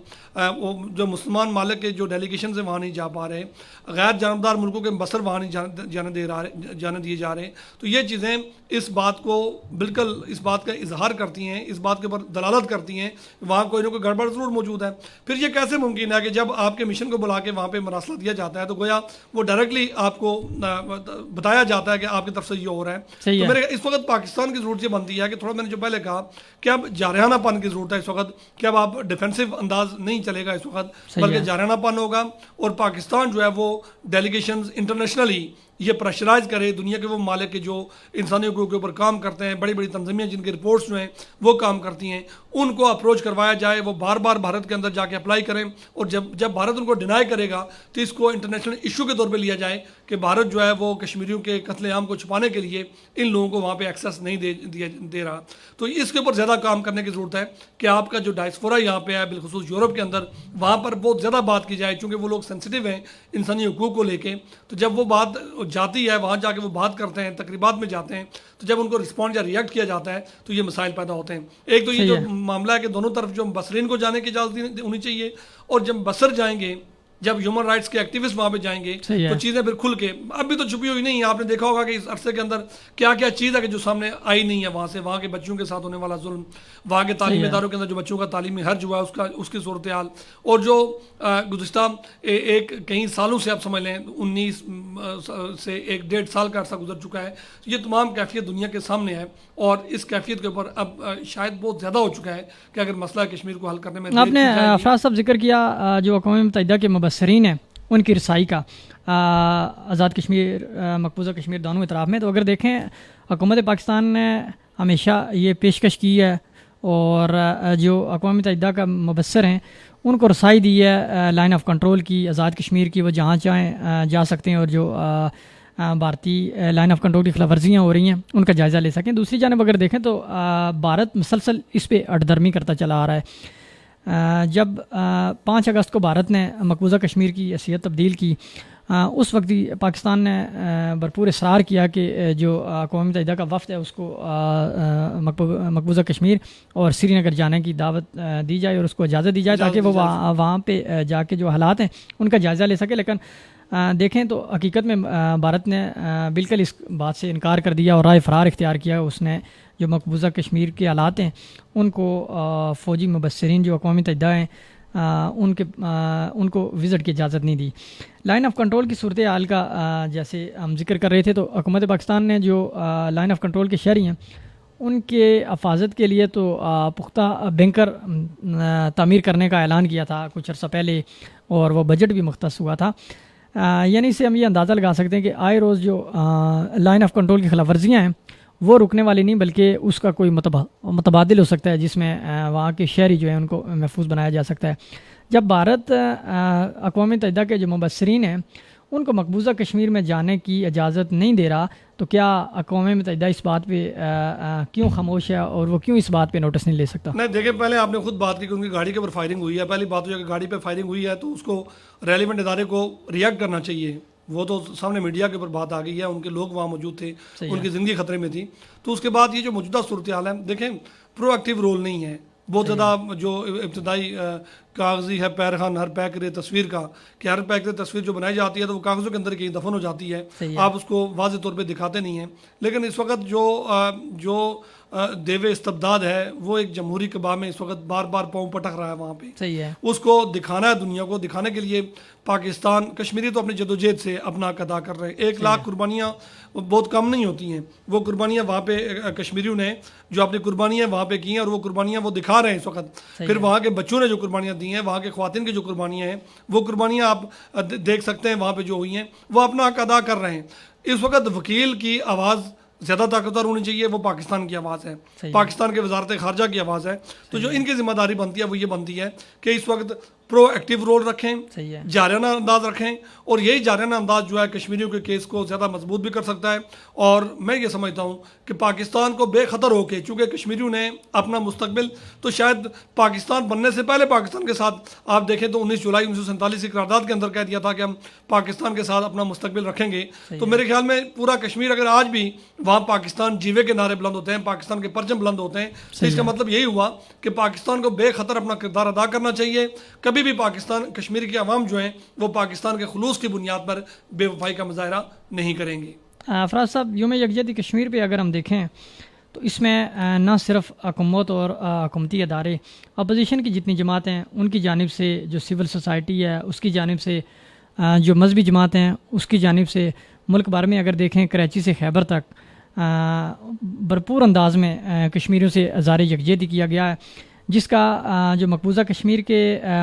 وہ جو مسلمان مالک کے جو ڈیلیگیشنز ہیں وہاں نہیں جا پا رہے, غیر جانبدار ملکوں کے مبصر وہاں نہیں جانے دیے جا رہے, تو یہ چیزیں اس بات کو بالکل اس بات کا اظہار کرتی ہیں, اس بات کے اوپر دلالت کرتی ہیں وہاں کوئی نہ کوئی گڑبڑ ضرور موجود ہے. پھر یہ کیسے ممکن ہے کہ جب آپ کے مشن کو بلا کے وہاں پہ مراسلہ دیا جاتا ہے تو گویا وہ ڈائریکٹلی آپ کو بتایا جاتا ہے کہ آپ کی طرف سے یہ ہو رہا ہے. تو میرے اس وقت پاکستان کی ضرورت یہ بنتی ہے کہ تھوڑا میں نے جو پہلے کہا کہ اب جارحانہ پن کی ضرورت ہے اس وقت, کہ اب آپ ڈیفینسو انداز نہیں چلے گا اس وقت, بلکہ جارحانہ پن ہوگا. اور پاکستان جو ہے وہ ڈیلیگیشنز انٹرنیشنلی یہ پریشرائز کرے دنیا کے وہ ممالک کے جو انسانی حقوق کے اوپر کام کرتے ہیں, بڑی بڑی تنظیمیں جن کی رپورٹس جو ہیں وہ کام کرتی ہیں, ان کو اپروچ کروایا جائے, وہ بار بار بھارت کے اندر جا کے اپلائی کریں, اور جب بھارت ان کو ڈینائی کرے گا تو اس کو انٹرنیشنل ایشو کے طور پہ لیا جائے کہ بھارت جو ہے وہ کشمیریوں کے قتل عام کو چھپانے کے لیے ان لوگوں کو وہاں پہ ایکسیس نہیں دے رہا. تو اس کے اوپر زیادہ کام کرنے کی ضرورت ہے کہ آپ کا جو ڈائسپورا یہاں پہ ہے, بالخصوص یورپ کے اندر, وہاں پر بہت زیادہ بات کی جائے, چونکہ وہ لوگ سینسیٹیو ہیں انسانی حقوق کو لے کے. تو جب وہ بات جاتی ہے وہاں جا کے وہ بات کرتے ہیں, تقریبات میں جاتے ہیں, تو جب ان کو رسپونڈ یا ریئیکٹ کیا جاتا ہے تو یہ مسائل پیدا ہوتے ہیں. ایک تو یہ جو معاملہ ہے کہ دونوں طرف جو مبصرین کو جانے کی اجازت ہونی چاہیے, اور جب مبصر جائیں گے, جب ہیومن رائٹس کے ایکٹیوسٹ وہاں پہ جائیں گے تو چیزیں پھر کھل کے, اب بھی تو چھپی ہوئی نہیں ہے. آپ نے دیکھا ہوگا کہ اس عرصے کے اندر کیا کیا چیز ہے کہ جو سامنے آئی نہیں ہے وہاں سے, وہاں کے بچوں کے ساتھ ہونے والا ظلم, وہاں کے تعلیمی اداروں کے اندر جو بچوں کا تعلیمی حرج ہوا ہے اس کی صورتحال, اور جو گزشتہ کئی سالوں سے آپ سمجھ لیں 19 سے 1.5 سال کا عرصہ گزر چکا ہے, یہ تمام کیفیت دنیا کے سامنے ہے. اور اس کیفیت کے اوپر اب شاید بہت زیادہ ہو چکا ہے کہ اگر مسئلہ کشمیر کو حل کرنے میں آپ نے افراز صاحب ذکر کیا جو اقوام متحدہ کے مبصرین ہیں ان کی رسائی کا آزاد کشمیر مقبوضہ کشمیر دونوں اطراف میں, تو اگر دیکھیں حکومت پاکستان نے ہمیشہ یہ پیشکش کی ہے اور جو اقوام متحدہ کا مبصر ہیں ان کو رسائی دی ہے لائن آف کنٹرول کی, آزاد کشمیر کی, وہ جہاں چاہیں جا سکتے ہیں اور جو بھارتی لائن آف کنٹرول کی خلاف ورزیاں ہو رہی ہیں ان کا جائزہ لے سکیں. دوسری جانب اگر دیکھیں تو بھارت مسلسل اس پہ اٹدرمی کرتا چلا آ رہا ہے. جب 5 اگست کو بھارت نے مقبوضہ کشمیر کی حیثیت تبدیل کی, اس وقت پاکستان نے بھرپور اصرار کیا کہ جو اقوام متحدہ کا وفد ہے اس کو مقبوضہ کشمیر اور سری نگر جانے کی دعوت دی جائے اور اس کو اجازت دی جائے تاکہ وہ وہاں پہ جا کے جو حالات ہیں ان کا جائزہ لے سکے. لیکن دیکھیں تو حقیقت میں بھارت نے بالکل اس بات سے انکار کر دیا اور رائے فرار اختیار کیا. اس نے جو مقبوضہ کشمیر کے حالات ہیں ان کو فوجی مبصرین جو اقوام متحدہ ہیں ان کو وزٹ کی اجازت نہیں دی. لائن آف کنٹرول کی صورتحال کا جیسے ہم ذکر کر رہے تھے تو حکومت پاکستان نے جو لائن آف کنٹرول کے شہری ہیں ان کے حفاظت کے لیے تو پختہ بینکر تعمیر کرنے کا اعلان کیا تھا کچھ عرصہ پہلے, اور وہ بجٹ بھی مختص ہوا تھا. یعنی اس سے ہم یہ اندازہ لگا سکتے ہیں کہ آئے روز جو لائن آف کنٹرول کی خلاف ورزیاں ہیں وہ رکنے والی نہیں, بلکہ اس کا کوئی متبادل ہو سکتا ہے جس میں وہاں کے شہری جو ہیں ان کو محفوظ بنایا جا سکتا ہے. جب بھارت اقوام متحدہ کے جو مبصرین ہیں ان کو مقبوضہ کشمیر میں جانے کی اجازت نہیں دے رہا تو کیا اقوام متحدہ اس بات پہ کیوں خاموش ہے, اور وہ کیوں اس بات پہ نوٹس نہیں لے سکتا؟ نہیں دیکھیں, پہلے آپ نے خود بات کی کہ ان کی گاڑی کے اوپر فائرنگ ہوئی ہے. پہلی بات تو یہ کہ گاڑی پہ فائرنگ ہوئی ہے تو اس کو ریلیونٹ ادارے کو ریئیکٹ کرنا چاہیے. وہ تو سامنے میڈیا کے اوپر بات آ گئی ہے, ان کے لوگ وہاں موجود تھے, ان کی زندگی خطرے میں تھی. تو اس کے بعد یہ جو موجودہ صورتحال ہے, دیکھیں پرو ایکٹیو رول نہیں ہے. بہت زیادہ جو ابتدائی کاغذی ہے پیرخان ہر پیکر تصویر کا, کہ ہر پیکر تصویر جو بنائی جاتی ہے تو وہ کاغذوں کے اندر کہیں دفن ہو جاتی ہے, آپ اس کو واضح طور پہ دکھاتے نہیں ہیں. لیکن اس وقت جو دیو استبداد ہے وہ ایک جمہوری کباہ میں اس وقت بار بار پاؤں پٹک رہا ہے وہاں پہ. صحیح ہے, اس کو دکھانا ہے, دنیا کو دکھانے کے لیے پاکستان کشمیری تو اپنی جدوجہد سے اپنا حق ادا کر رہے ہیں. 1 لاکھ قربانیاں بہت کم نہیں ہوتی ہیں. وہ قربانیاں وہاں پہ کشمیریوں نے جو اپنی قربانیاں وہاں پہ کی ہیں, اور وہ قربانیاں وہ دکھا رہے ہیں اس وقت. پھر وہاں کے بچوں نے جو قربانیاں دی ہیں, وہاں کے خواتین کی جو قربانیاں ہیں, وہ قربانیاں آپ دیکھ سکتے ہیں وہاں پہ جو ہوئی ہیں, وہ اپنا حق ادا کر رہے ہیں. اس وقت وکیل کی آواز زیادہ طاقتور ہونی چاہیے, وہ پاکستان کی آواز ہے, پاکستان کے وزارت خارجہ کی آواز ہے. تو جو ان کی ذمہ داری بنتی ہے وہ یہ بنتی ہے کہ اس وقت پرو ایکٹیو رول رکھیں, جارحانہ انداز رکھیں, اور یہی جارحانہ انداز جو ہے کشمیریوں کے کیس کو زیادہ مضبوط بھی کر سکتا ہے. اور میں یہ سمجھتا ہوں کہ پاکستان کو بے خطر ہو کے, چونکہ کشمیریوں نے اپنا مستقبل تو شاید پاکستان بننے سے پہلے پاکستان کے ساتھ آپ دیکھیں تو 19 جولائی 1947 کی قرارداد کے اندر کہہ دیا تھا کہ ہم پاکستان کے ساتھ اپنا مستقبل رکھیں گے. تو میرے خیال میں پورا کشمیر اگر آج بھی وہاں پاکستان جیوے کے نعرے بلند ہوتے ہیں, پاکستان کے پرچم بلند ہوتے ہیں, تو اس کا مطلب یہی ہوا کہ پاکستان کو بے خطر اپنا کردار ادا کرنا چاہیے. کبھی بھی پاکستان کشمیر کے عوام جو ہیں وہ پاکستان کے خلوص کی بنیاد پر بے وفائی کا مظاہرہ نہیں کریں گے. فراز صاحب, یوم یکجہتی کشمیر پہ اگر ہم دیکھیں تو اس میں نہ صرف حکومت اور حکومتی ادارے, اپوزیشن کی جتنی جماعتیں ہیں ان کی جانب سے, جو سول سوسائٹی ہے اس کی جانب سے, جو مذہبی جماعتیں ہیں اس کی جانب سے, ملک بھر میں اگر دیکھیں کراچی سے خیبر تک بھرپور انداز میں کشمیریوں سے اظہار یکجہتی کیا گیا ہے, جس کا جو مقبوضہ کشمیر کے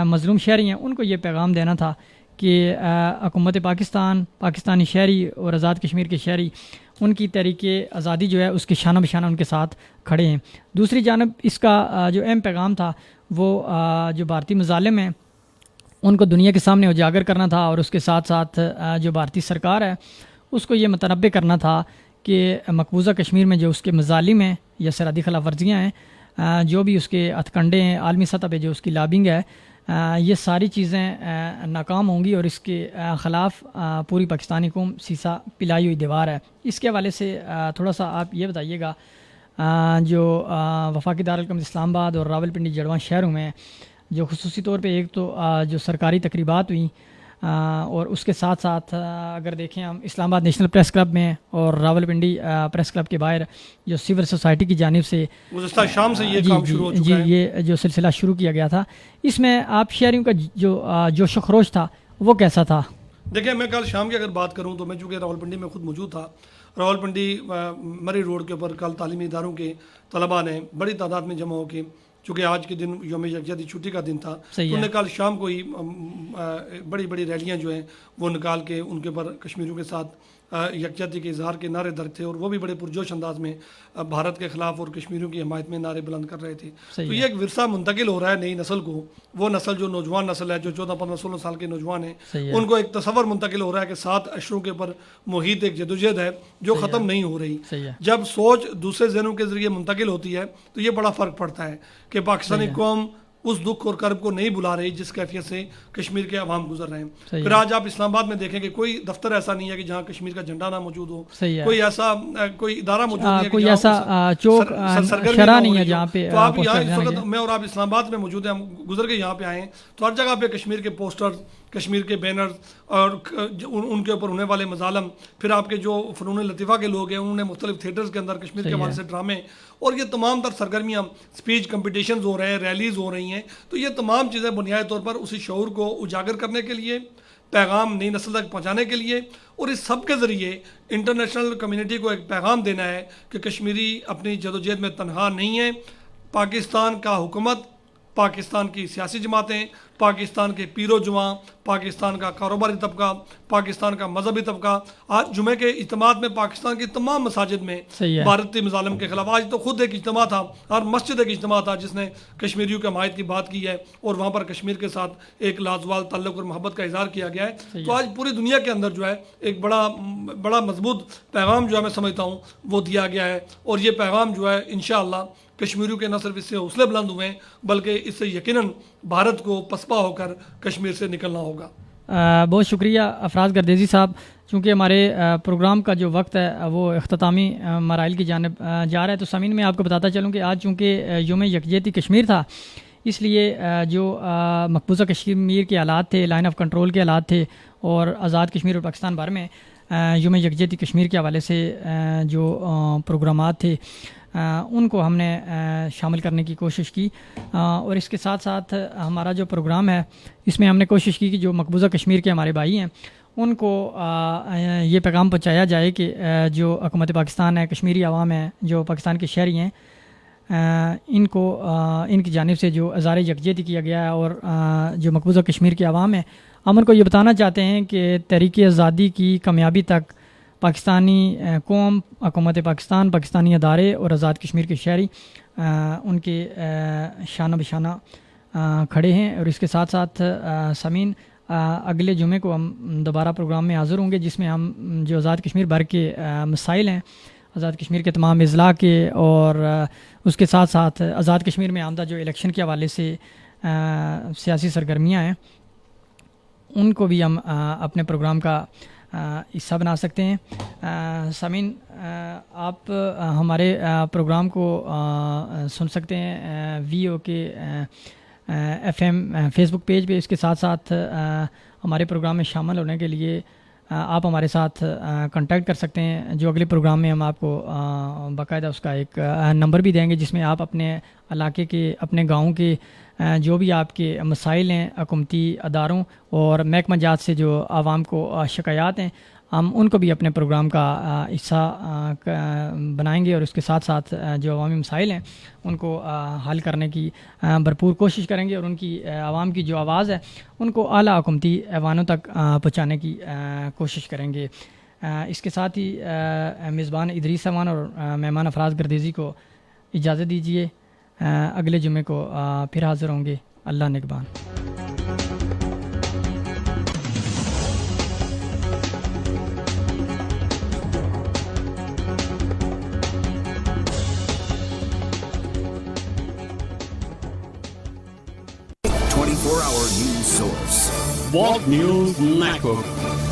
مظلوم شہری ہیں ان کو یہ پیغام دینا تھا کہ حکومت پاکستان, پاکستانی شہری اور آزاد کشمیر کے شہری ان کی تحریک آزادی جو ہے اس کے شانہ بشانہ ان کے ساتھ کھڑے ہیں. دوسری جانب اس کا جو اہم پیغام تھا وہ جو بھارتی مظالم ہیں ان کو دنیا کے سامنے اجاگر کرنا تھا, اور اس کے ساتھ ساتھ جو بھارتی سرکار ہے اس کو یہ متنبع کرنا تھا کہ مقبوضہ کشمیر میں جو اس کے مظالم ہیں یا سرحدی خلاف ورزیاں ہیں, جو بھی اس کے ہتھ کنڈے ہیں, عالمی سطح پہ جو اس کی لابنگ ہے, یہ ساری چیزیں ناکام ہوں گی, اور اس کے خلاف پوری پاکستانی قوم سیسا پلائی ہوئی دیوار ہے. اس کے حوالے سے تھوڑا سا آپ یہ بتائیے گا, جو وفاقی دارالحکومت اسلام آباد اور راولپنڈی جڑواں شہروں میں جو خصوصی طور پہ ایک تو جو سرکاری تقریبات ہوئیں, اور اس کے ساتھ ساتھ اگر دیکھیں ہم اسلام آباد نیشنل پریس کلب میں اور راولپنڈی پریس کلب کے باہر جو سول سوسائٹی کی جانب سے گزشتہ شام سے یہ کام شروع ہو چکا ہے, یہ جو سلسلہ شروع کیا گیا تھا, اس میں آپ شہریوں کا جو جوش و خروش تھا وہ کیسا تھا؟ دیکھیں میں کل شام کی اگر بات کروں تو میں چونکہ راولپنڈی میں خود موجود تھا, راولپنڈی مری روڈ کے اوپر کل تعلیمی اداروں کے طلباء نے بڑی تعداد میں جمع ہو کے, چونکہ آج کے دن یوم یکجہتی چھٹی کا دن تھا, انہوں نے کل شام کو ہی بڑی بڑی ریلیاں جو ہیں وہ نکال کے ان کے اوپر کشمیریوں کے ساتھ یکجہتی کے اظہار کے نعرے درج تھے, اور وہ بھی بڑے پرجوش انداز میں بھارت کے خلاف اور کشمیریوں کی حمایت میں نعرے بلند کر رہے تھے. تو یہ ایک ورثہ منتقل ہو رہا ہے نئی نسل کو, وہ نسل جو نوجوان نسل ہے, جو 14, 15, 16 سال کے نوجوان ہیں, ان کو ایک تصور منتقل ہو رہا ہے کہ 7 اشروں کے اوپر محیط ایک جدوجہد ہے جو ختم نہیں ہو رہی. جب سوچ دوسرے ذہنوں کے ذریعے منتقل ہوتی ہے تو یہ بڑا فرق پڑتا ہے کہ پاکستانی قوم اس دکھ اور کرب کو نہیں بلا رہی جس کیفیت سے کشمیر کے عوام گزر رہے ہیں. پھر آج آپ اسلام آباد میں دیکھیں کہ کوئی دفتر ایسا نہیں ہے کہ جہاں کشمیر کا جھنڈا نہ موجود ہو, کوئی ایسا کوئی ادارہ موجود نہیں ہے, کوئی ایسا چوک شرح نہیں ہے جہاں پہ. تو آپ یہاں اس وقت میں اور آپ اسلام آباد میں موجود ہیں, ہم گزر کے یہاں پہ آئے ہیں, تو ہر جگہ پہ کشمیر کے پوسٹر کشمیر کے بینرز اور ان کے اوپر ہونے والے مظالم، پھر آپ کے جو فنون لطیفہ کے لوگ ہیں انہوں نے مختلف تھیٹرز کے اندر کشمیر کے حوالے سے ڈرامے اور یہ تمام تر سرگرمیاں، اسپیچ کمپٹیشنز ہو رہے ہیں، ریلیز ہو رہی ہیں، تو یہ تمام چیزیں بنیادی طور پر اسی شعور کو اجاگر کرنے کے لیے، پیغام نئی نسل تک پہنچانے کے لیے، اور اس سب کے ذریعے انٹرنیشنل کمیونٹی کو ایک پیغام دینا ہے کہ کشمیری اپنی جدوجہد میں تنہا نہیں ہے. پاکستان کا حکومت، پاکستان کی سیاسی جماعتیں، پاکستان کے پیر و جواں، پاکستان کا کاروباری طبقہ، پاکستان کا مذہبی طبقہ، آج جمعے کے اجتماعات میں پاکستان کی تمام مساجد میں بھارتی مظالم کے خلاف، آج تو خود ایک اجتماع تھا، ہر مسجد ایک اجتماع تھا جس نے کشمیریوں کے حمایت کی بات کی ہے اور وہاں پر کشمیر کے ساتھ ایک لازوال تعلق اور محبت کا اظہار کیا گیا ہے. تو آج پوری دنیا کے اندر جو ہے ایک بڑا مضبوط پیغام جو ہے میں سمجھتا ہوں وہ دیا گیا ہے، اور یہ پیغام جو ہے انشاءاللہ کشمیریوں کے نہ صرف اس سے حوصلے بلند ہوئے ہیں بلکہ اس سے یقیناً بھارت کو پسپا ہو کر کشمیر سے نکلنا ہوگا. بہت شکریہ افراز گردیزی صاحب. چونکہ ہمارے پروگرام کا جو وقت ہے وہ اختتامی مراحل کی جانب جا رہا ہے، تو سامعین میں آپ کو بتاتا چلوں کہ آج چونکہ یوم یکجہتی کشمیر تھا، اس لیے جو مقبوضہ کشمیر کے حالات تھے، لائن آف کنٹرول کے حالات تھے، اور آزاد کشمیر اور پاکستان بھر میں یوم یکجہتی کشمیر کے حوالے سے جو پروگرامات تھے ان کو ہم نے شامل کرنے کی کوشش کی، اور اس کے ساتھ ساتھ ہمارا جو پروگرام ہے اس میں ہم نے کوشش کی کہ جو مقبوضہ کشمیر کے ہمارے بھائی ہیں ان کو یہ پیغام پہنچایا جائے کہ جو حکومت پاکستان ہے، کشمیری عوام ہے، جو پاکستان کے شہری ہیں، ان کو ان کی جانب سے جو اظہار یکجہتی کیا گیا ہے، اور جو مقبوضہ کشمیر کے عوام ہیں، ہم ان کو یہ بتانا چاہتے ہیں کہ تحریک آزادی کی کامیابی تک پاکستانی قوم، حکومت پاکستان، پاکستانی ادارے اور آزاد کشمیر کے شہری ان کے شانہ بشانہ کھڑے ہیں. اور اس کے ساتھ ساتھ سامعین، اگلے جمعے کو ہم دوبارہ پروگرام میں حاضر ہوں گے جس میں ہم جو آزاد کشمیر بھر کے مسائل ہیں، آزاد کشمیر کے تمام اضلاع کے، اور اس کے ساتھ ساتھ آزاد کشمیر میں آمدہ جو الیکشن کے حوالے سے سیاسی سرگرمیاں ہیں ان کو بھی ہم اپنے پروگرام کا حصہ بنا سکتے ہیں. سامعین، آپ ہمارے پروگرام کو سن سکتے ہیں VOK FM فیس بک پیج پہ. اس کے ساتھ ساتھ ہمارے پروگرام میں شامل ہونے کے لیے آپ ہمارے ساتھ کانٹیکٹ کر سکتے ہیں. جو اگلے پروگرام میں ہم آپ کو باقاعدہ اس کا ایک نمبر بھی دیں گے جس میں آپ اپنے علاقے کے، اپنے گاؤں کے جو بھی آپ کے مسائل ہیں، حکومتی اداروں اور محکمہ جات سے جو عوام کو شکایات ہیں، ہم ان کو بھی اپنے پروگرام کا حصہ بنائیں گے، اور اس کے ساتھ ساتھ جو عوامی مسائل ہیں ان کو حل کرنے کی بھرپور کوشش کریں گے، اور ان کی عوام کی جو آواز ہے ان کو اعلیٰ حکومتی ایوانوں تک پہنچانے کی کوشش کریں گے. اس کے ساتھ ہی میزبان ادریس سمان اور مہمان افراز گردیزی کو اجازت دیجیے. اگلے جمعے کو پھر حاضر ہوں گے. اللہ نگہبان. World News Network.